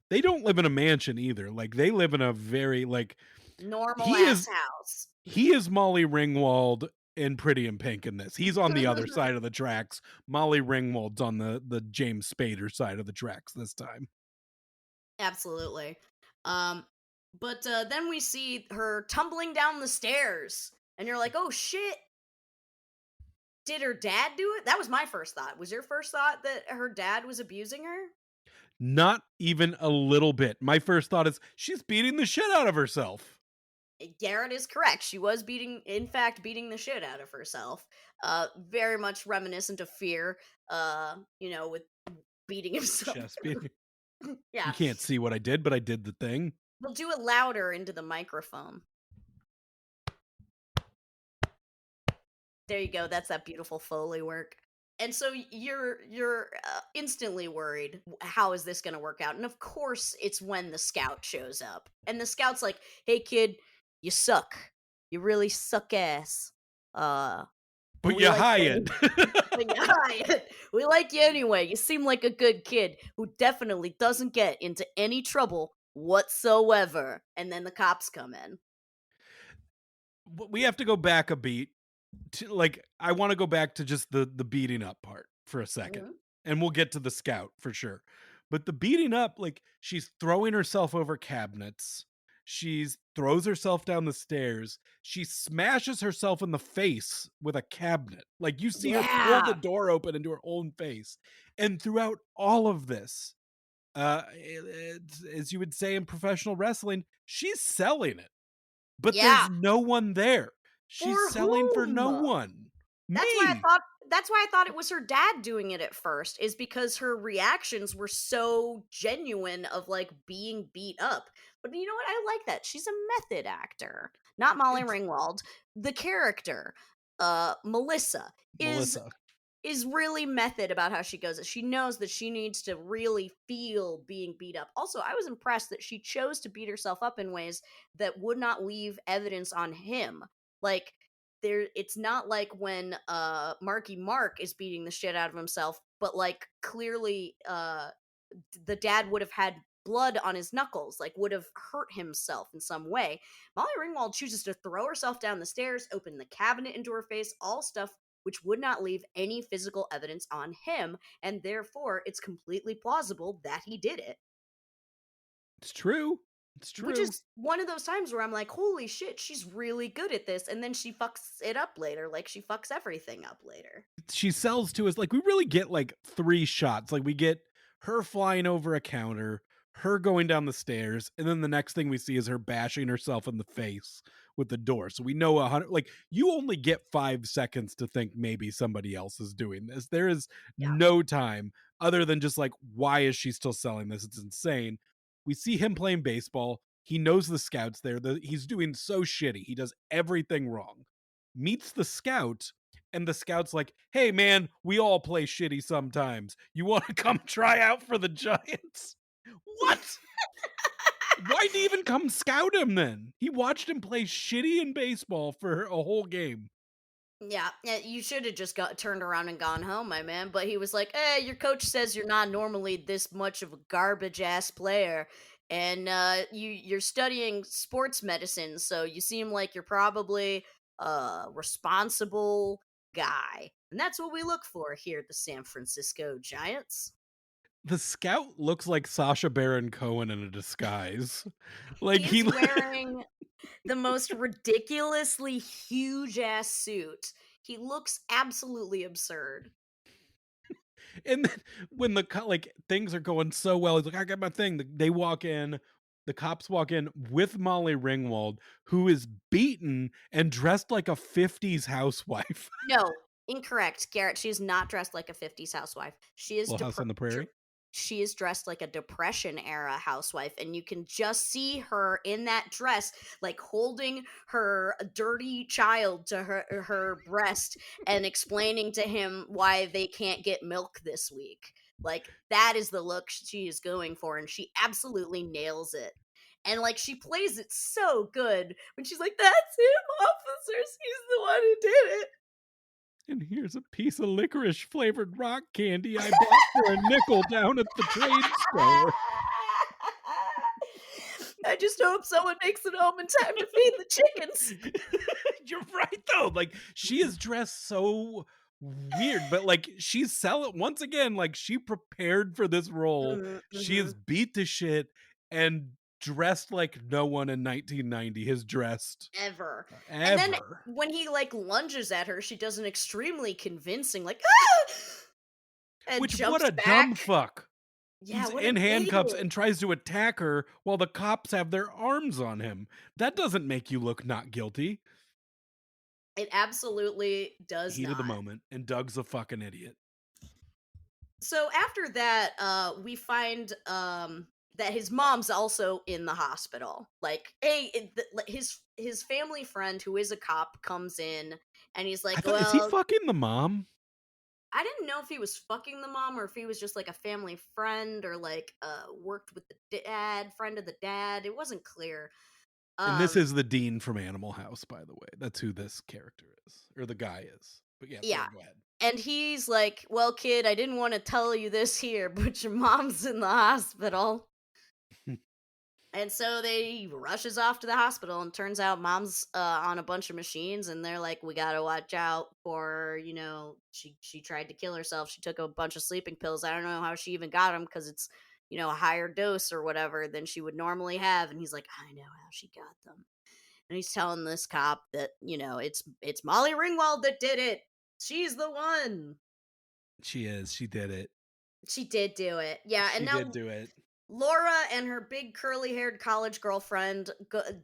They don't live in a mansion either. Like, they live in a very, like, Normal he ass is house. he is Molly Ringwald in Pretty in Pink in this. He's on the other side of the tracks. Molly Ringwald's on the James Spader side of the tracks this time. Absolutely. Um, but then we see her tumbling down the stairs, and you're like, oh shit. Did her dad do it? That was my first thought. Was your first thought that her dad was abusing her? Not even a little bit. My first thought is she's beating the shit out of herself. Garrett is correct. She was beating, in fact, beating the shit out of herself. Very much reminiscent of Fear. With beating himself. Chest beating. Yeah, You can't see what I did, but I did the thing. we'll do it louder into the microphone. There you go. That's that beautiful Foley work. And so you're instantly worried. How is this going to work out? And of course, it's when the scout shows up, and the scout's like, "Hey, kid, you suck. You really suck ass. But But we you like you. hired. But we like you anyway. You seem like a good kid who definitely doesn't get into any trouble whatsoever." And then the cops come in. We have to go back a beat. Like, I want to go back to just the beating up part for a second, Mhm. and we'll get to the scout for sure. But the beating up, like, she's throwing herself over cabinets, she's throws herself down the stairs, she smashes herself in the face with a cabinet. Like, you see her pull the Yeah. door open into her own face. And throughout all of this, as you would say in professional wrestling, she's selling it, but Yeah. there's no one there. She's For selling for no whom? one. That's why I Me. thought that's why I thought it was her dad doing it at first, is because her reactions were so genuine of like being beat up. But you know what? I like that. She's a method actor. Not Molly It's Ringwald. The character, Melissa, is Melissa. is really method about how she goes. She knows that she needs to really feel being beat up. Also, I was impressed that she chose to beat herself up in ways that would not leave evidence on him. Like, it's not like when Marky Mark is beating the shit out of himself, but like clearly the dad would have had blood on his knuckles, like would have hurt himself in some way. Molly Ringwald chooses to throw herself down the stairs, open the cabinet into her face, all stuff which would not leave any physical evidence on him, and therefore it's completely plausible that he did it. It's true. It's Which true. is one of those times where I'm like, holy shit, she's really good at this, and then she fucks it up later, like she fucks everything up later. She sells to us, like, we really get like 3 shots. Like, we get her flying over a counter, her going down the stairs, and then the next thing we see is her bashing herself in the face with the door. So we know 100, like, you only get 5 seconds to think maybe somebody else is doing this. There is Yeah. no time other than just like, why is she still selling this? It's insane. We see him playing baseball. He knows the scout's there. He's doing so shitty. He does everything wrong. Meets the scout, and the scout's like, "Hey man, we all play shitty sometimes. You want to come try out for the Giants?" What? Why'd he even come scout him then? He watched him play shitty in baseball for a whole game. Yeah, you should have just got turned around and gone home, my man. But he was like, "Hey, your coach says you're not normally this much of a garbage ass player, and you're studying sports medicine, so you seem like you're probably a responsible guy, and that's what we look for here at the San Francisco Giants." The scout looks like Sacha Baron Cohen in a disguise. Like He is he wearing the most ridiculously huge ass suit. He looks absolutely absurd. and then when like things are going so well, he's like, I got my thing. They walk in, the cops walk in with Molly Ringwald, who is beaten and dressed like a 50s housewife. No, incorrect, Garrett. She is not dressed like a 50s housewife. Little House on the Prairie. She is dressed like a depression era housewife, and you can just see her in that dress, like holding her dirty child to her breast and explaining to him why they can't get milk this week. Like that is the look she is going for, and she absolutely nails it. And like she plays it so good when she's like, "That's him, officers. He's the one who did it." And here's a piece of licorice flavored rock candy I bought for a nickel down at the trade store. I just hope someone makes it home in time to feed the chickens. You're right though. Like she is dressed so weird, but like she's selling once again, like she prepared for this role. She is Mhm. beat to shit and dressed like no one in 1990 has dressed Ever. And then ever. when he like lunges at her, she does an extremely convincing like ah! And Which what jumps a back. dumb fuck. Yeah, He's what in an handcuffs idiot. and tries to attack her while the cops have their arms on him. That doesn't make you look not guilty. It absolutely does Heat of the not. moment, and Doug's a fucking idiot. So after that, we find that his mom's also in the hospital. Like, hey, his family friend who is a cop comes in, and he's I like, thought, is he "Well, fucking the mom? I didn't know if he was fucking the mom or if he was just like a family friend or like worked with the dad, friend of the dad. It wasn't clear. And this Um, is the dean from Animal House, by the way. That's who this character is, or the guy is. But yeah, yeah, sorry, go ahead. and he's like, "Well, kid, I didn't want to tell you this here, but your mom's in the hospital." And so they rushes off to the hospital, and turns out mom's on a bunch of machines, and they're like, "We gotta watch out for her. You know, she tried to kill herself. She took a bunch of sleeping pills. I don't know how she even got them because it's a higher dose or whatever than she would normally have." And he's like, "I know how she got them." And he's telling this cop that it's Molly Ringwald that did it. She's the one. She is. She did it. She did do it. Yeah, and She did now do it. Laura and her big curly haired college girlfriend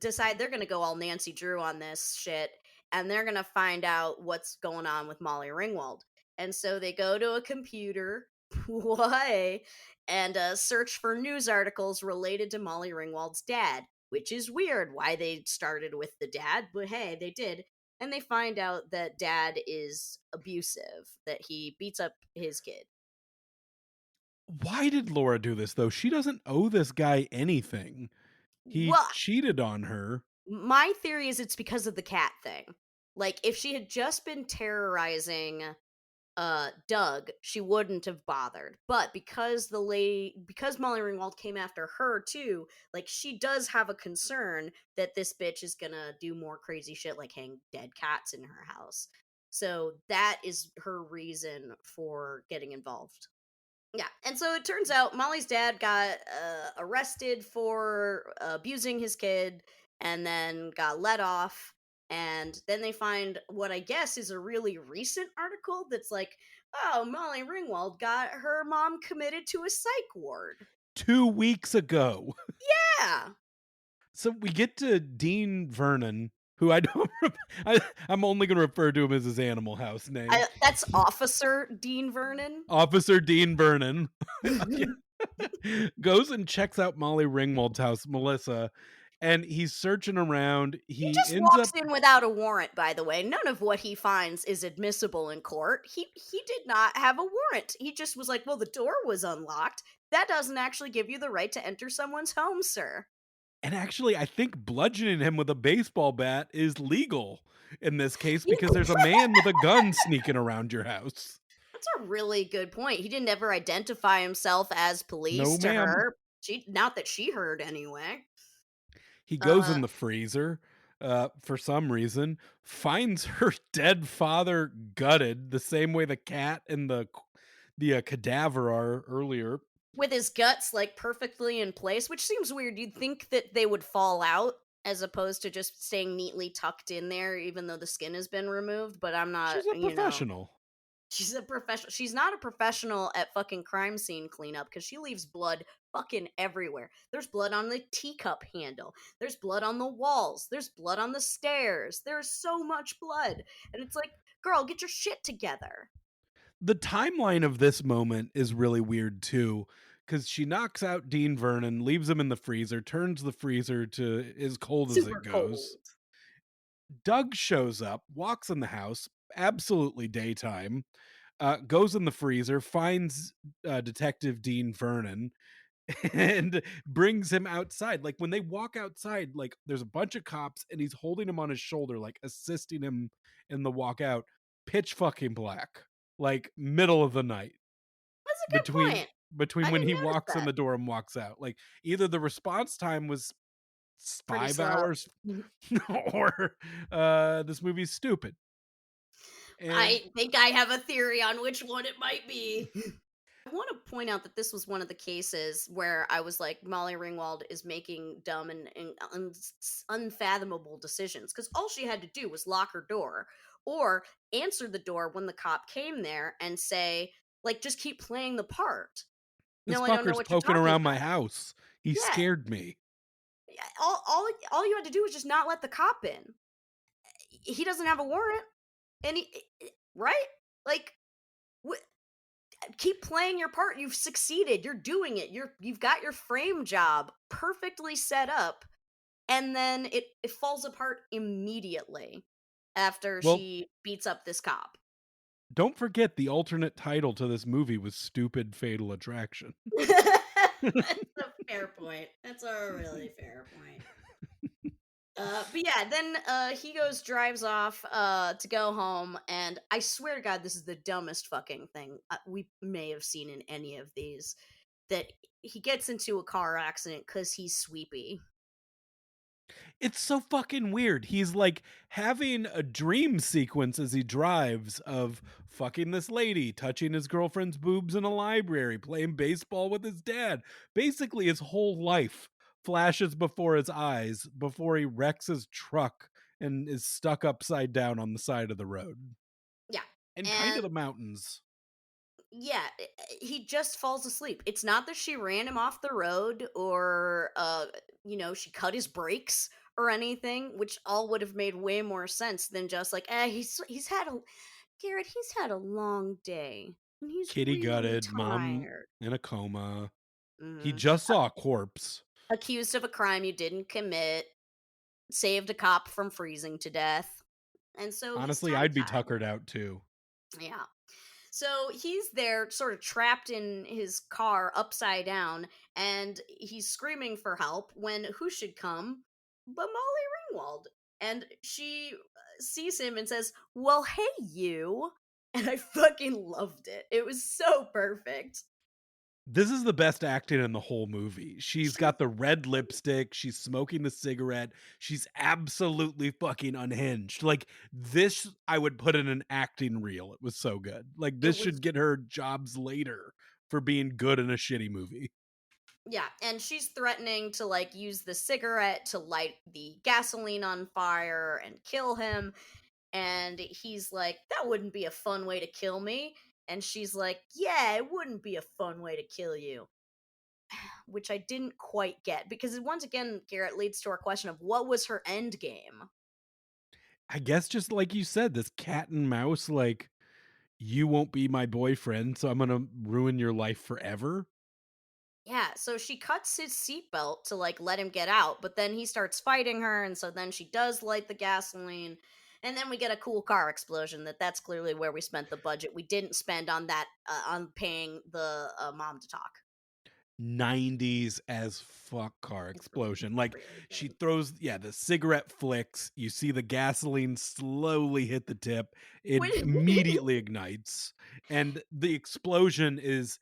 decide they're going to go all Nancy Drew on this shit, and they're going to find out what's going on with Molly Ringwald. And so they go to a computer why and search for news articles related to Molly Ringwald's dad, which is weird why they started with the dad, but hey, they did. And they find out that dad is abusive, that he beats up his kid. Why did Laura do this, though? She doesn't owe this guy anything. He Well, cheated on her. my theory is it's because of the cat thing. Like if she had just been terrorizing Doug, she wouldn't have bothered. But because Molly Ringwald came after her too, like she does have a concern that this bitch is gonna do more crazy shit like hang dead cats in her house. So that is her reason for getting involved. Yeah, and so it turns out Molly's dad got arrested for abusing his kid and then got let off. And then they find what I guess is a really recent article that's like, oh, Molly Ringwald got her mom committed to a psych ward. 2 weeks ago. Yeah. So we get to Dean Vernon, who I don't. I'm only going to refer to him as his Animal House name. That's Officer Dean Vernon. Officer Dean Vernon goes and checks out Molly Ringwald's house, Melissa, and he's searching around. He He just ends walks up in without a warrant, by the way. None of what he finds is admissible in court. He did not have a warrant. He just was like, "Well, the door was unlocked. That doesn't actually give you the right to enter someone's home, sir." And actually, I think bludgeoning him with a baseball bat is legal in this case You because know, there's a man with a gun sneaking around your house. that's a really good point. He didn't ever identify himself as police No, to ma'am. her. She not that she heard anyway. He goes Uh in the freezer, for some reason, finds her dead father gutted the same way the cat and the cadaver are earlier. with his guts like perfectly in place, which seems weird. You'd think that they would fall out as opposed to just staying neatly tucked in there even though the skin has been removed, but I'm not, She's a professional. she's a professional. She's not a professional at fucking crime scene cleanup because she leaves blood fucking everywhere. There's blood on the teacup handle. There's blood on the walls. There's blood on the stairs. There's so much blood. And it's like, girl, get your shit together. The timeline of this moment is really weird too, because she knocks out Dean Vernon, leaves him in the freezer, turns the freezer to as cold as it Super goes. cold. Doug shows up, walks in the house, absolutely daytime, goes in the freezer, finds Detective Dean Vernon, and brings him outside. Like when they walk outside, like there's a bunch of cops and he's holding him on his shoulder, like assisting him in the walk out. Pitch fucking black, like middle of the night That's a good between point. between I when didn't he notice walks in that. the door and walks out. Like either the response time was Pretty 5 slow. hours or this movie's stupid. And I think I have a theory on which one it might be. I want to point out that this was one of the cases where I was like, Molly Ringwald is making dumb and unfathomable decisions because all she had to do was lock her door or answer the door when the cop came there and say, like, just keep playing the part. this No, I don't know fucker's what you're poking talking around my about. house. He Yeah, scared me. yeah, all you had to do was just not let the cop in. He doesn't have a warrant, and right, like, keep playing your part. You've succeeded. You're doing it. You've got your frame job perfectly set up, and then it falls apart immediately after Well, she beats up this cop. don't forget the alternate title to this movie was Stupid Fatal Attraction. That's a fair point. That's a really fair point. But yeah, then he drives off to go home, and I swear to God, this is the dumbest fucking thing we may have seen in any of these. That he gets into a car accident because he's sweepy. It's so fucking weird. He's like having a dream sequence as he drives of fucking this lady, touching his girlfriend's boobs in a library, playing baseball with his dad. Basically, his whole life flashes before his eyes before he wrecks his truck and is stuck upside down on the side of the road Yeah, and kind of and the mountains. yeah, he just falls asleep. It's not that she ran him off the road or she cut his brakes or anything, which all would have made way more sense than just like, he's had a Garrett, he's had a long day and he's Kitty really gutted, mom tired. in a coma. He Mhm. just saw a corpse. Accused of a crime you didn't commit, saved a cop from freezing to death, and so he's Honestly, I'd be tongue-tied. tuckered out too. Yeah. So he's there, sort of trapped in his car upside down, and he's screaming for help when who should come but Molly Ringwald. And she sees him and says, "Well, hey, you." And I fucking loved it. It was so perfect. This is the best acting in the whole movie. She's She got the red lipstick, she's smoking the cigarette, she's absolutely fucking unhinged. Like, this I would put in an acting reel, it was so good. Like, it this was should get her jobs later for being good in a shitty movie. Yeah, and she's threatening to like use the cigarette to light the gasoline on fire and kill him. And he's like, "That wouldn't be a fun way to kill me." And she's like, "Yeah, it wouldn't be a fun way to kill you." Which I didn't quite get because once again, Garrett leads to our question of what was her end game? I guess just like you said, this cat and mouse, like, "You won't be my boyfriend, so I'm gonna ruin your life forever." Yeah, so she cuts his seatbelt to like let him get out, but then he starts fighting her, and so then she does light the gasoline, and then we get a cool car explosion. That's clearly where we spent the budget. We didn't spend on that on paying the mom to talk. 90s as fuck car It's explosion. Like really she good. throws, yeah, the cigarette flicks. You see the gasoline slowly hit the tip. It When immediately ignites, and the explosion is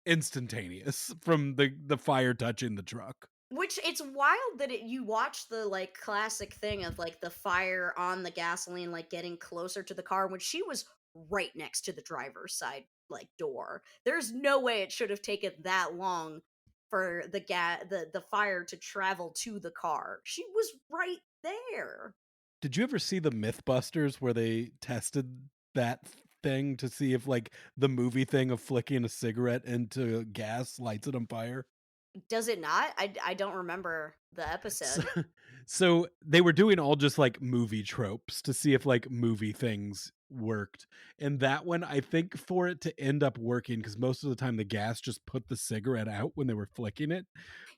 instantaneous from the fire touching the truck. Which it's wild that you watch the like classic thing of like the fire on the gasoline like getting closer to the car when she was right next to the driver's side like door. There's no way it should have taken that long for the fire to travel to the car. She was right there. Did you ever see the Mythbusters where they tested that thing to see if like the movie thing of flicking a cigarette into gas lights it on fire? Does it not? I don't remember the So, episode. so they were doing all just like movie tropes to see if like movie things worked. And that one, I think for it to end up working, because most of the time the gas just put the cigarette out when they were flicking it.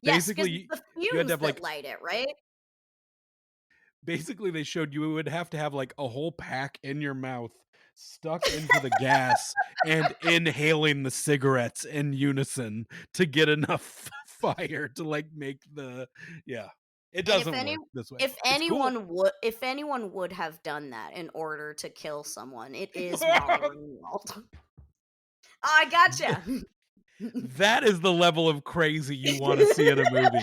Yes, Basically, because the you had to fumes have that like light it, right? basically they showed you would have to have like a whole pack in your mouth stuck into the gas and inhaling the cigarettes in unison to get enough fire to like make the, yeah, it And doesn't work this way. if It's cool. anyone would have done that in order to kill someone, it is Molly Ringwald. I gotcha. That is the level of crazy you want to see in a movie.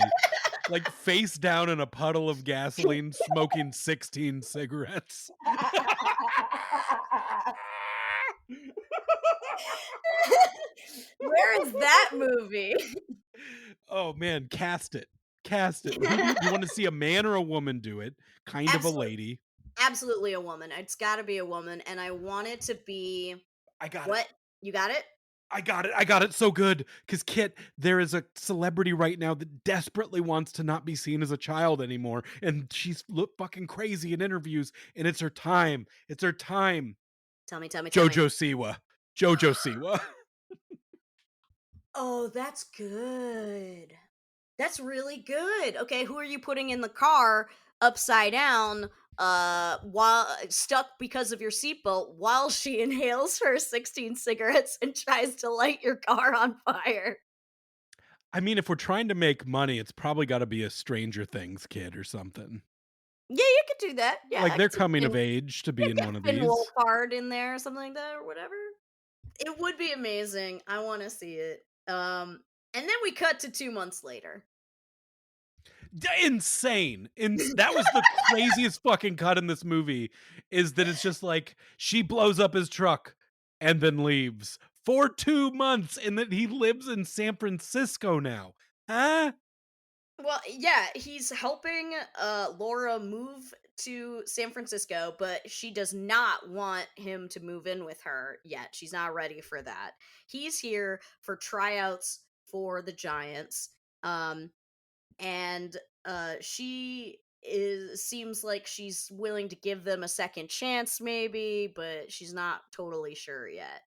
Like face down in a puddle of gasoline, smoking 16 cigarettes. Where is that movie? Oh man, cast it. Cast it. Who do you want to see, a man or a woman do it? Kind of a Absolutely, lady. absolutely a woman. It's got to be a woman, and I want it to be I got it. what you got it. I got it. I got it so good. Cause Kit, there is a celebrity right now that desperately wants to not be seen as a child anymore. And she's look fucking crazy in interviews. And it's her time. It's her time. Tell me, tell me, tell me. Jojo Siwa. Jojo Siwa. Oh, that's good. That's really good. Okay, who are you putting in the car upside down while stuck because of your seatbelt while she inhales her 16 cigarettes and tries to light your car on fire? I mean, if we're trying to make money, it's probably got to be a Stranger Things kid or something. Yeah, you could do that. Yeah, Like I they're could see coming of age to be in Get one of Finn these. Wolfhard in there or something like that or whatever. It would be amazing. I want to see it. And then we cut to 2 months later. Insane. That was the craziest fucking cut in this movie, is that it's just like she blows up his truck and then leaves for 2 months, and that he lives in San Francisco now. Huh? Well, yeah, he's helping Laura move to San Francisco, but she does not want him to move in with her yet. She's not ready for that. He's here for tryouts for the Giants. Um and she is seems like she's willing to give them a second chance maybe, but she's not totally sure yet.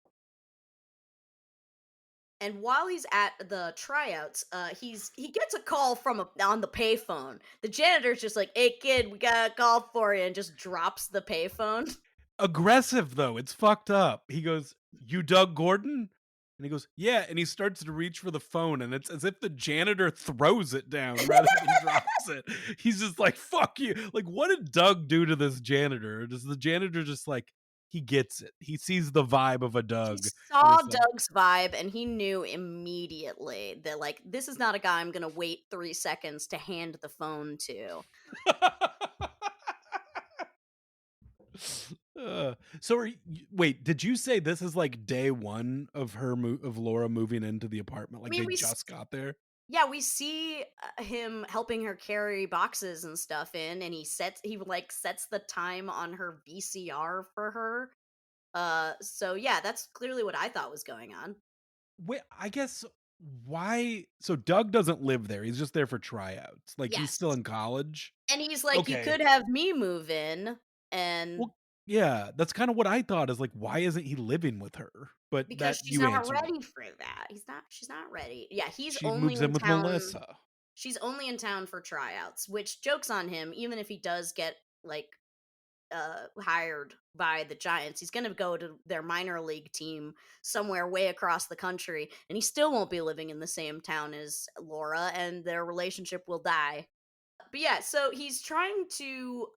And while he's at the tryouts, he gets a call from on the payphone. The janitor's just like, "Hey kid, we got a call for you," and just drops the payphone. Aggressive though. It's fucked up. He goes, "You Doug Gordon?" And he goes, "Yeah." And he starts to reach for the phone, and it's as if the janitor throws it down rather than drops it. He's just like, "Fuck you." Like, what did Doug do to this janitor? Or does the janitor just like, he gets it? He sees the vibe of a He Doug, and saw it's like, Doug's vibe and he knew immediately that like this is not a guy I'm gonna wait 3 seconds to hand the phone to. so wait, did you say this is like day one of of Laura moving into the apartment? I Like mean, they just got there? yeah, we see him helping her carry boxes and stuff in, and he like sets the time on her VCR for her. So yeah, that's clearly what I thought was going on. Wait, I guess why? So Doug doesn't live there. He's just there for tryouts. Like he's still Yes, in college. and he's like, "You Okay. could have me move in," and Well, yeah, that's kind of what I thought, is like, why isn't he living with her? But because that she's you not answered it. ready for that. She's not ready. Yeah, he's She only moves in in with town. Melissa. She's only in town for tryouts, which jokes on him, even if he does get like hired by the Giants. He's going to go to their minor league team somewhere way across the country, and he still won't be living in the same town as Laura, and their relationship will die. But yeah, so he's trying to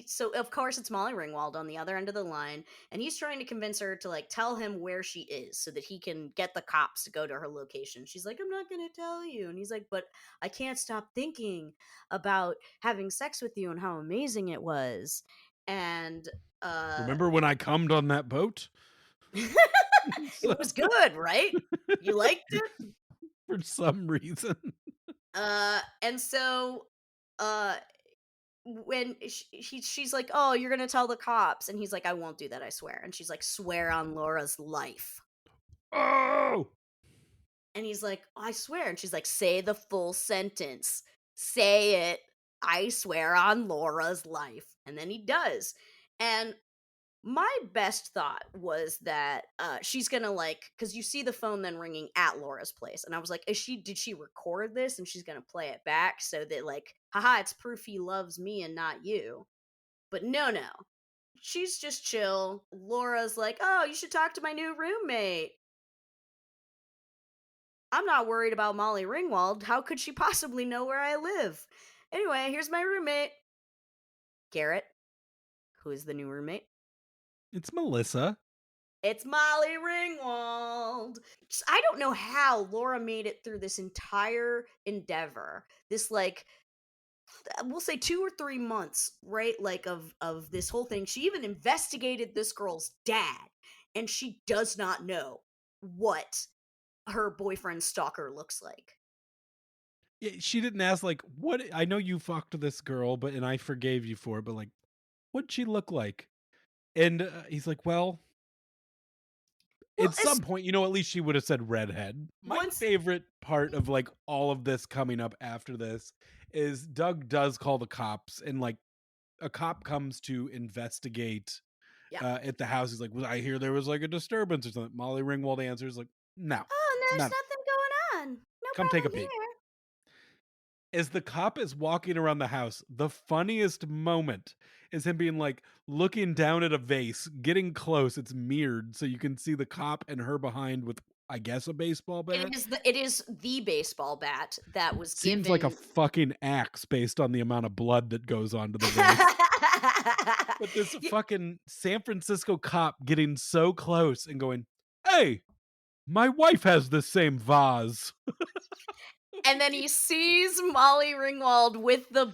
so of course it's Molly Ringwald on the other end of the line, and he's trying to convince her to like tell him where she is so that he can get the cops to go to her location. She's like, I'm not gonna tell you. And he's like, but I can't stop thinking about having sex with you and how amazing it was. And Remember when I cummed on that boat? it was good, right? You liked it? For some reason. And so uh when she's like, "Oh, you're gonna tell the cops," and he's like, "I won't do that, I swear." And she's like, "Swear on Laura's life." Oh! And he's like, "I swear." And she's like, "Say the full sentence. Say it. I swear on Laura's life." And then he does. And my best thought was that she's gonna like, because you see the phone then ringing at Laura's place, and I was like, did she record this and she's gonna play it back so that like, haha, it's proof he loves me and not you. But no, she's just chill. Laura's like, oh, you should talk to my new roommate. I'm not worried about Molly Ringwald. How could she possibly know where I live? Anyway, here's my roommate, Garrett. Who is the new roommate? It's Melissa. It's Molly Ringwald. I don't know how Laura made it through this entire endeavor. This like, we'll say 2 or 3 months, right? Like of this whole thing. She even investigated this girl's dad, and she does not know what her boyfriend stalker looks like. Yeah, she didn't ask, like, what I know you fucked this girl, but and I forgave you for it, but like, what'd she look like? And he's like, well, Well, at as some point, at least she would have said redhead. My once favorite part of like all of this coming up after this is Doug does call the cops, and like a cop comes to investigate yeah. at the house. He's like, well, I hear there was like a disturbance or something. Molly Ringwald answers like, no, Oh, there's not. nothing going on. No Come take a problem peek. here. As the cop is walking around the house, the funniest moment is him being like looking down at a vase, getting close. It's mirrored, so you can see the cop and her behind with, I guess, a baseball bat. It is the baseball bat that was Seems like a given. fucking axe based on the amount of blood that goes onto the vase. But this Y- fucking San Francisco cop getting so close and going, "Hey, my wife has the same vase." and then he sees Molly Ringwald with the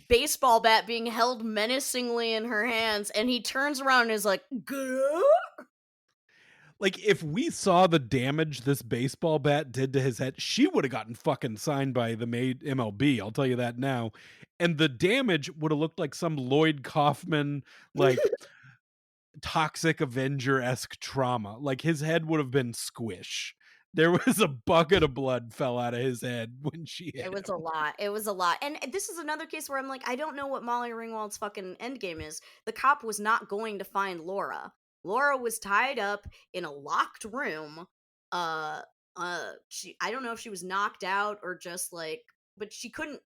baseball bat being held menacingly in her hands, and he turns around and is like, "Good." Like, if we saw the damage this baseball bat did to his head, she would have gotten fucking signed by the made MLB, I'll tell you that now. And the damage would have looked like some Lloyd Kaufman, like, Toxic Avenger-esque trauma. Like, his head would have been squish. There was a bucket of blood fell out of his head when she It hit was a him. lot. It was a lot. And this is another case where I'm like, I don't know what Molly Ringwald's fucking endgame is. The cop was not going to find Laura. Laura was tied up in a locked room. Uh she, I don't know if she was knocked out or just like, but she couldn't,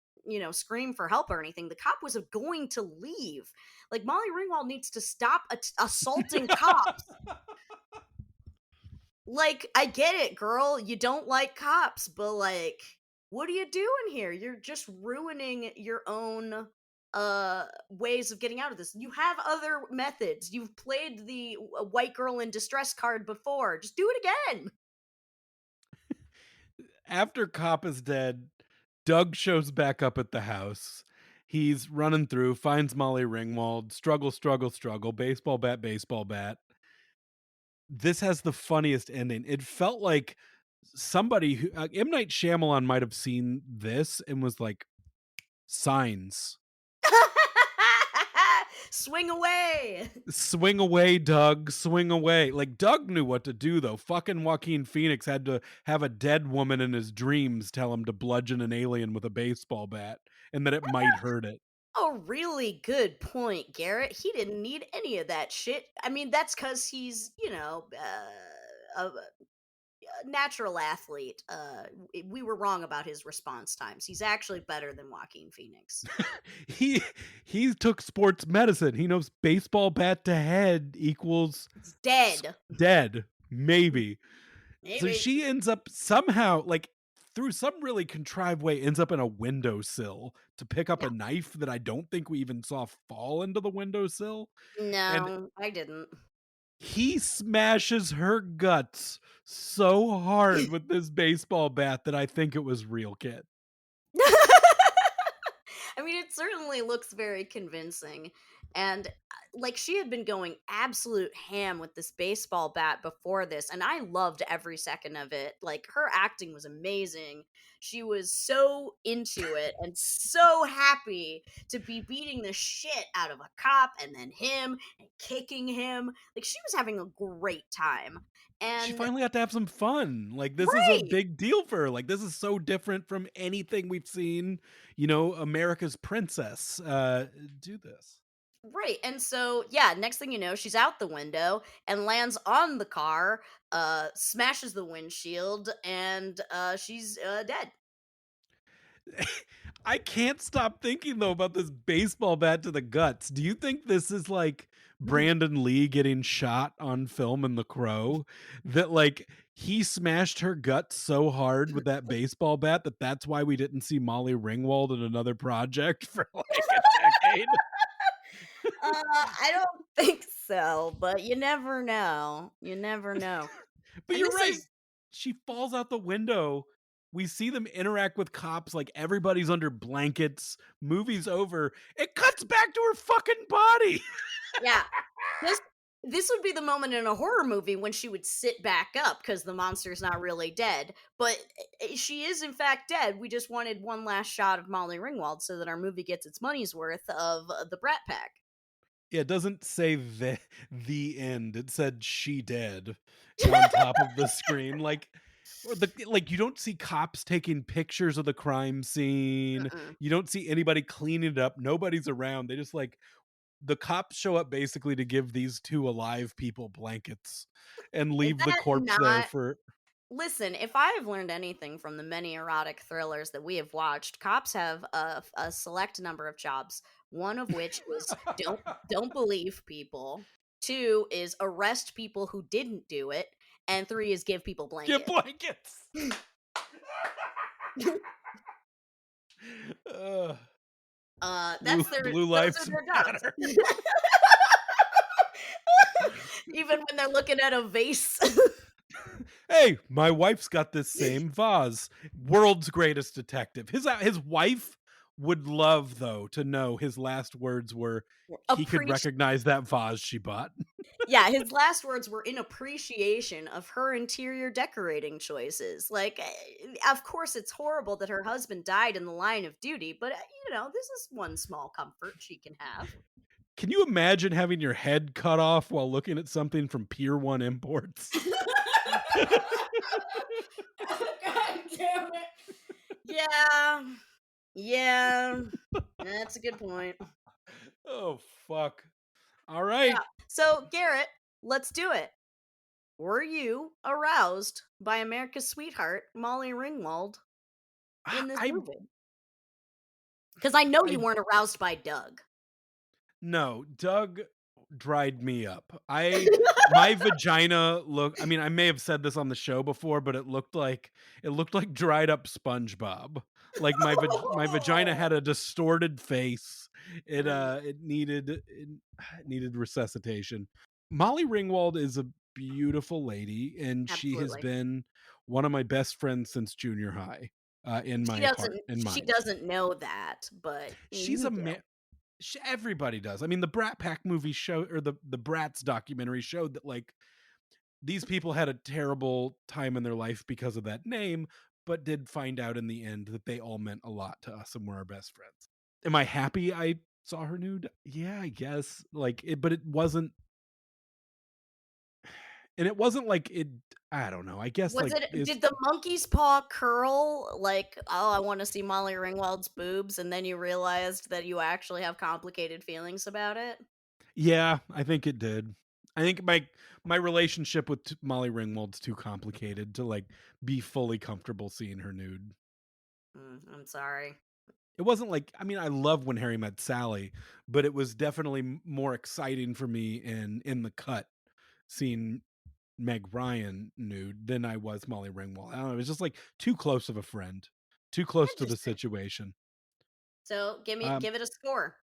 scream for help or anything. The cop was going to leave. Like Molly Ringwald needs to stop assaulting cops. Like, I get it, girl. You don't like cops, but like, what are you doing here? You're just ruining your own ways of getting out of this. You have other methods. You've played the white girl in distress card before. Just do it again. After Cop is dead, Doug shows back up at the house. He's running through, finds Molly Ringwald, struggle, struggle, struggle, baseball bat, baseball bat. This has the funniest ending. It felt like somebody who M. Night Shyamalan might have seen this and was like, signs. Swing away. Swing away, Doug. Swing away. Like, Doug knew what to do, though. Fucking Joaquin Phoenix had to have a dead woman in his dreams tell him to bludgeon an alien with a baseball bat and that it might hurt it. A really good point, Garrett. He didn't need any of that shit. I mean, that's because he's, natural athlete. We were wrong about his response times. He's actually better than Joaquin Phoenix. he he took sports medicine. He knows baseball bat to head equals He's dead. dead, maybe. So Maybe. she ends up somehow, like, through some really contrived way, ends up in a windowsill to pick up Yeah. a knife that I don't think we even saw fall into the windowsill, and No, I didn't. he smashes her guts so hard with this baseball bat that I think it was real, kid. I mean, it certainly looks very convincing. And like she had been going absolute ham with this baseball bat before this, and I loved every second of it. Like her acting was amazing. She was so into it and so happy to be beating the shit out of a cop and then him and kicking him. Like she was having a great time. She And finally got to have some fun. Like, this is a right, big deal for her. Like, this is so different from anything we've seen, America's princess do this. right. And so, yeah, next thing you know, she's out the window and lands on the car, smashes the windshield, and she's dead. I can't stop thinking though about this baseball bat to the guts. Do you think this is like Brandon Lee getting shot on film in The Crow? That like he smashed her guts so hard with that baseball bat that that's why we didn't see Molly Ringwald in another project for like a decade. I don't think so, but you never know. You never know. But And you're this right. is She falls out the window. We see them interact with cops like everybody's under blankets. Movie's over. It cuts back to her fucking body. yeah. This this would be the moment in a horror movie when she would sit back up because the monster's not really dead. But she is in fact dead. We just wanted one last shot of Molly Ringwald so that our movie gets its money's worth of the Brat Pack. Yeah, it doesn't say the end. It said she dead on top of the screen. Like or like you don't see cops taking pictures of the crime scene. Mm-mm. You don't see anybody cleaning it up. Nobody's around. They just like the cops show up basically to give these two alive people blankets and Is leave the that corpse there not for Listen, if I have learned anything from the many erotic thrillers that we have watched, cops have a select number of jobs. One of which is don't believe people. Two is arrest people who didn't do it, and three is give people get blankets. blankets. Ugh. That's Blue those are lives their jobs. matter. Even when they're looking at a vase. Hey, my wife's got this same vase. World's greatest detective. His wife would love though to know his last words were he could Appreciate recognize that vase she bought. Yeah, his last words were in appreciation of her interior decorating choices. Like, of course, it's horrible that her husband died in the line of duty, but this is one small comfort she can have. Can you imagine having your head cut off while looking at something from Pier 1 Imports? God damn it. Yeah. Yeah. That's a good point. Oh fuck. All Yeah. right. So, Garrett, let's do it. Were you aroused by America's sweetheart, Molly Ringwald, in this I movie? Because I know you I weren't aroused by Doug. No, Doug dried me up. My vagina I mean, I may have said this on the show before, but it looked like dried up SpongeBob. Like my vagina had a distorted face. It Mm, it needed it needed resuscitation. Molly Ringwald is a beautiful lady and she has absolutely. been one of my best friends since junior high in She mine. doesn't know that, but She's you a do. man. Everybody does. I mean, the Brat Pack movie show or the Brats documentary showed that like these people had a terrible time in their life because of that name, but did find out in the end that they all meant a lot to us and were our best friends. Am I happy I saw her nude? Yeah, I guess. Like it, but it wasn't, and it wasn't like it. I don't know. I guess Was like it it's did the monkey's paw curl like, "Oh, I wanna see Molly Ringwald's boobs," and then you realized that you actually have complicated feelings about it? yeah. I think it did. I think my relationship with Molly Ringwald's too complicated to like be fully comfortable seeing her nude. I'm sorry. It wasn't like I mean, I love When Harry Met Sally, but it was definitely more exciting for me in The Cut seeing Meg Ryan nude than I was Molly Ringwald. I don't know, it was just like too close of a friend, too close to the Interesting. situation. So Um, give it a score.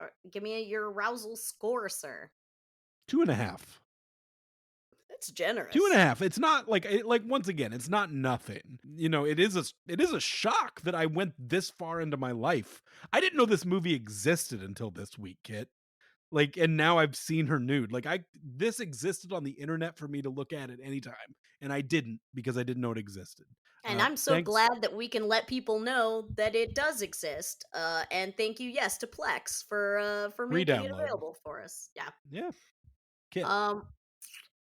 Or give me your arousal score, sir. 2.5. That's Two and a generous. half. It's not like like once again, it's not nothing. You know, it is a shock that I went this far into my life. I didn't know this movie existed until this week, Kit. Like, and now I've seen her nude. Like, I this existed on the internet for me to look at any time, and I didn't because I didn't know it existed. And I'm so Thanks, glad that we can let people know that it does exist. And thank you, yes, to Plex for free making it download. available for us. Yeah. Yeah, Kit. Um,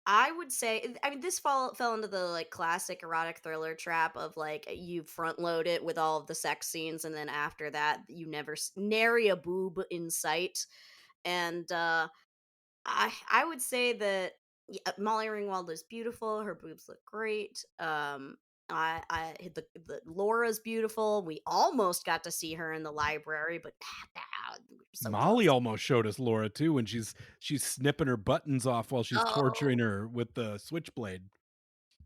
I would say, I mean, this fell into the like classic erotic thriller trap of like you front load it with all of the sex scenes, and then after that, you never nary a boob in sight. And I would say that Molly Ringwald is beautiful. Her boobs look great. The Laura's beautiful. We almost got to see her in the library, but we were so Molly close. almost showed us Laura too when she's snipping her buttons off while she's torturing Oh, her with the switchblade.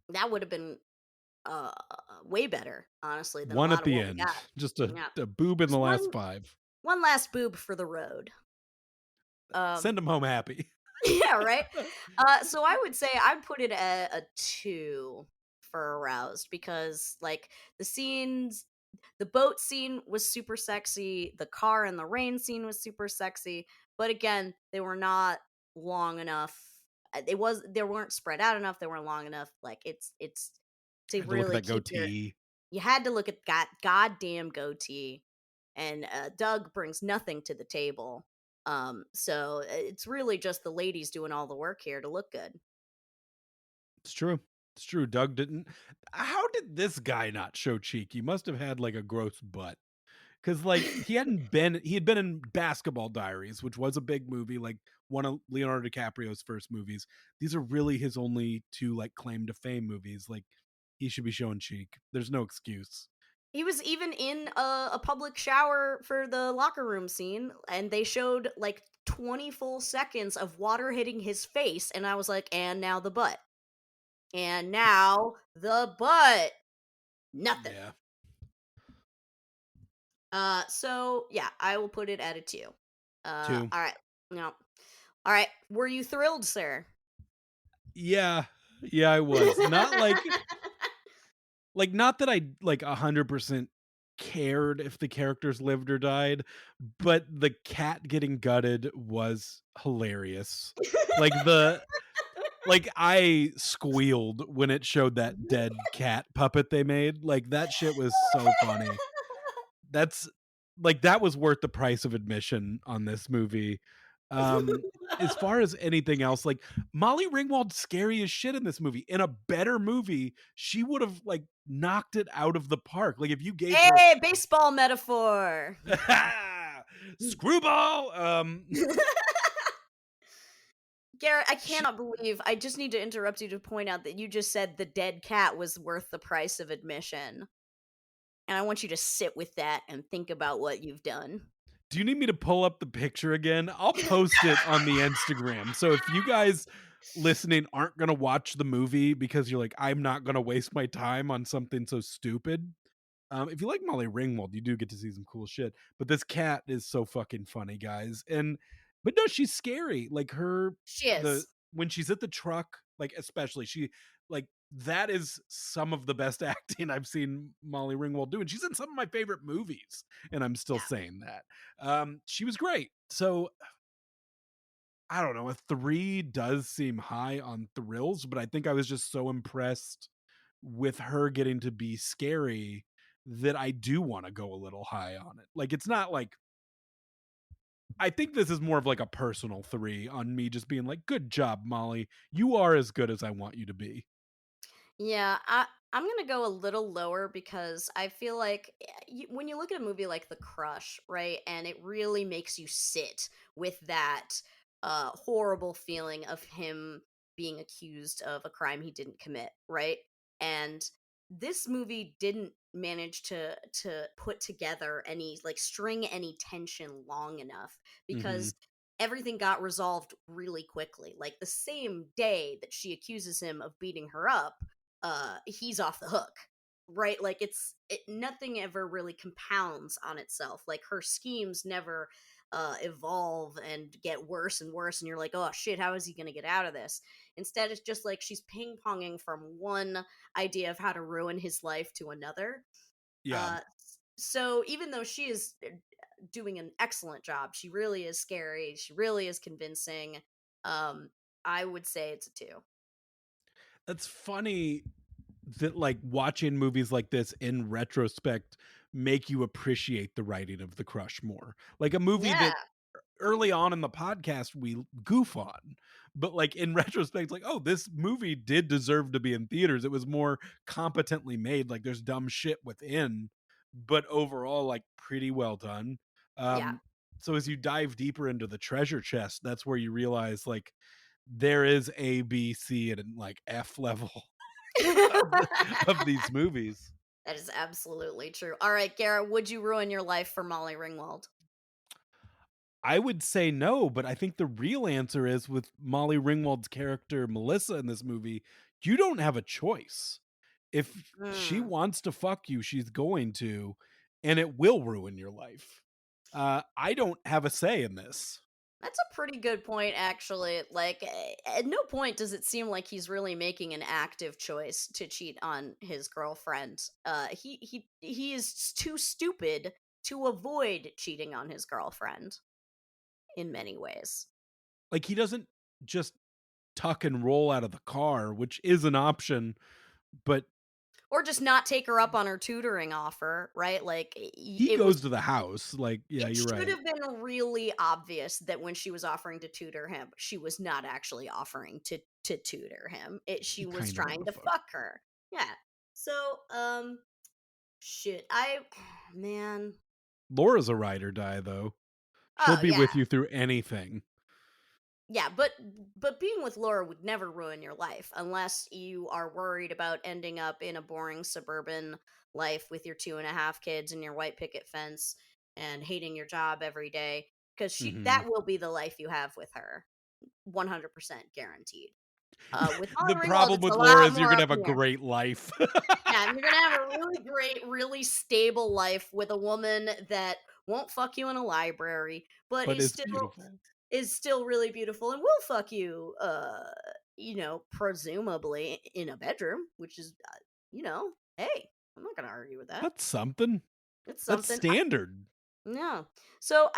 that would have been way better, honestly, than a One lot at of the what we end, got. just Yeah, a boob in the just last 5. one last boob for the road. Um, Send them home happy. yeah, right. So I would say I'd put it at a 2 for aroused because like the scenes, the boat scene was super sexy, the car and the rain scene was super sexy, but again, they were not long enough. They weren't spread out enough, they weren't long enough. Like it's to Had to look at really that keep your goatee. you had to look at goddamn goatee, and Doug brings nothing to the table. So it's really just the ladies doing all the work here to look good. It's true. It's true. Doug didn't. How did this guy not show cheek? He must have had like a gross butt. Cause like he had been in Basketball Diaries, which was a big movie, like one of Leonardo DiCaprio's first movies. These are really his only two like claim to fame movies. Like he should be showing cheek. There's no excuse. He was even in a public shower for the locker room scene, and they showed like 20 full seconds of water hitting his face, and I was like, and now the butt. And now the butt. Nothing. Yeah. So yeah, I will put it at a 2. Two. All right. No. All right. Were you thrilled, sir? Yeah. Yeah, I was. Not like not that I like 100% cared if the characters lived or died, but the cat getting gutted was hilarious. Like I squealed when it showed that dead cat puppet they made. Like that shit was so funny. That's like that was worth the price of admission on this movie. Um as far as anything else, like Molly Ringwald's scary as shit in this movie. In a better movie, she would have like knocked it out of the park. Like if you gave her Hey, baseball metaphor. screwball, Garrett, I she, cannot believe I just need to interrupt you to point out that you just said the dead cat was worth the price of admission. And I want you to sit with that and think about what you've done. do you need me to pull up the picture again? I'll post it on the Instagram. So if you guys listening aren't going to watch the movie because you're like, I'm not going to waste my time on something so stupid. If you like Molly Ringwald, you do get to see some cool shit. But this cat is so fucking funny, guys. But no, she's scary. Like She the is. when she's at the truck, like especially she like that is some of the best acting I've seen Molly Ringwald do, and she's in some of my favorite movies, and I'm still Yeah. saying that. She was great. So I don't know, a 3 does seem high on thrills, but I think I was just so impressed with her getting to be scary that I do wanna go a little high on it. Like, it's not like I think this is more of like a personal 3 on me just being like, "Good job, Molly. You are as good as I want you to be." Yeah, I'm gonna go a little lower because I feel like when you look at a movie like The Crush, right, and it really makes you sit with that horrible feeling of him being accused of a crime he didn't commit, right? And this movie didn't manage to put together any, like, string any tension long enough, Mhm. because everything got resolved really quickly. Like, the same day that she accuses him of beating her up, he's off the hook. Right? Like, nothing ever really compounds on itself. Like, her schemes never evolve and get worse and worse, and you're like, oh shit, how is he going to get out of this? Instead, it's just like she's ping ponging from one idea of how to ruin his life to another. Yeah. So even though she is doing an excellent job, she really is scary, she really is convincing. um I would say it's a 2. That's funny that, like, watching movies like this in retrospect make you appreciate the writing of The Crush more. Like a movie Yeah. that early on in the podcast we goof on, but, like, in retrospect, it's like, oh, this movie did deserve to be in theaters. It was more competently made. Like, there's dumb shit within, but overall, like, pretty well done. Yeah. um so as you dive deeper into the treasure chest, that's where you realize, like, there is A, B, C, and like F level of these movies. That is absolutely true. All right, Garrett, would you ruin your life for Molly Ringwald? I would say no, but I think the real answer is with Molly Ringwald's character Melissa in this movie, you don't have a choice. If she Mm. wants to fuck you, she's going to, and it will ruin your life. I don't have a say in this. That's a pretty good point, actually. Like, at no point does it seem like he's really making an active choice to cheat on his girlfriend. He is too stupid to avoid cheating on his girlfriend in many ways, Like, he doesn't just tuck and roll out of the car, which is an option, but or just not take her up on her tutoring offer. Right? Like, he it was. goes to the house. Like, yeah, It you're should right. have been really obvious that when she was offering to tutor him, she was not actually offering to tutor him. She He was kind of trying wanna to fuck. fuck her. Yeah. So, shit. Man. Laura's a ride or die, though. She'll Oh be yeah, with you through anything. yeah. But being with Laura would never ruin your life unless you are worried about ending up in a boring suburban life with your 2.5 kids and your white picket fence and hating your job every day. Because that Mhm. will be the life you have with her. 100% guaranteed. With The Molly Ringwald, problem it's a with Laura lot is you're more gonna up have a in the air. great life, Yeah, and you're gonna have a really great, really stable life with a woman that won't fuck you in a library, but but it's beautiful. is still really beautiful and will fuck you, presumably in a bedroom, which is, hey, I'm not gonna argue with that. That's something. It's That's something. standard. No. So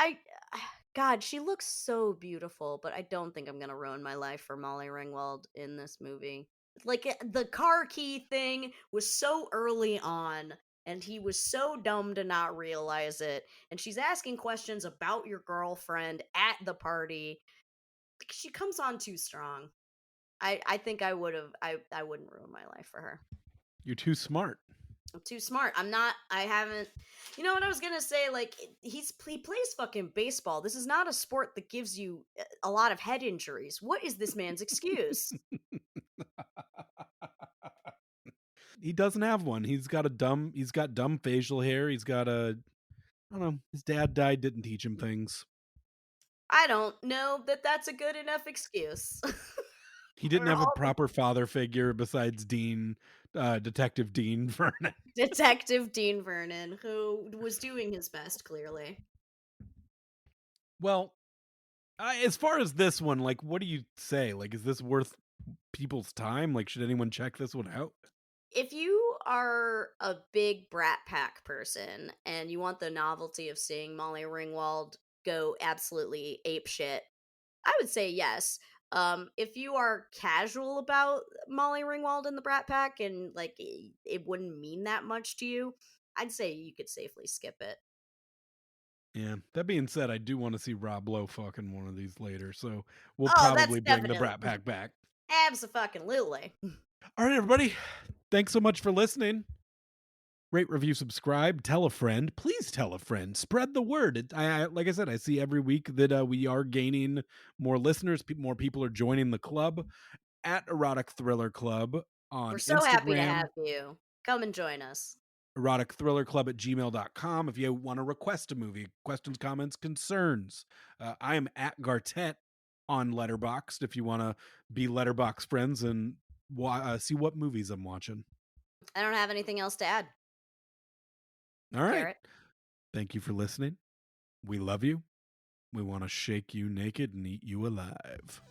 God, she looks so beautiful, but I don't think I'm gonna ruin my life for Molly Ringwald in this movie. Like, the car key thing was so early on, and he was so dumb to not realize it. And she's asking questions about your girlfriend at the party. She comes on too strong. I think I would have. I wouldn't ruin my life for her. You're too smart. I'm too smart. I'm not. I haven't. You know what I was gonna say? Like, he plays fucking baseball. This is not a sport that gives you a lot of head injuries. What is this man's excuse? He doesn't have one. He's got dumb facial hair. He's got a I don't know. His dad died, didn't teach him things. I don't know that that's a good enough excuse He didn't for have a all the proper father figure besides Detective Dean Vernon. Detective Dean Vernon, who was doing his best, clearly. Well, as far as this one, like, what do you say? Like, is this worth people's time? Like, should anyone check this one out? If you are a big Brat Pack person and you want the novelty of seeing Molly Ringwald go absolutely ape shit, I would say yes. If you are casual about Molly Ringwald and the Brat Pack and, like, it wouldn't mean that much to you, I'd say you could safely skip it. Yeah. That being said, I do want to see Rob Lowe fucking one of these later, so we'll Oh, that's probably bring the definitely Brat Pack back. abso-fucking-lutely. All right, everybody. Thanks so much for listening. Rate, review, subscribe, tell a friend. Please tell a friend. Spread the word. Like I said, I see every week that we are gaining more listeners. More people are joining the club at Erotic Thriller Club We're on so happy to Instagram, have you. Come and join us. eroticthrillerclub@gmail.com. If you want to request a movie, questions, comments, concerns. I am at Gartet on Letterboxd if you want to be Letterbox friends and see what movies I'm watching. I don't have anything else to add. All right. Garrett. Thank you for listening. We love you. We want to shake you naked and eat you alive.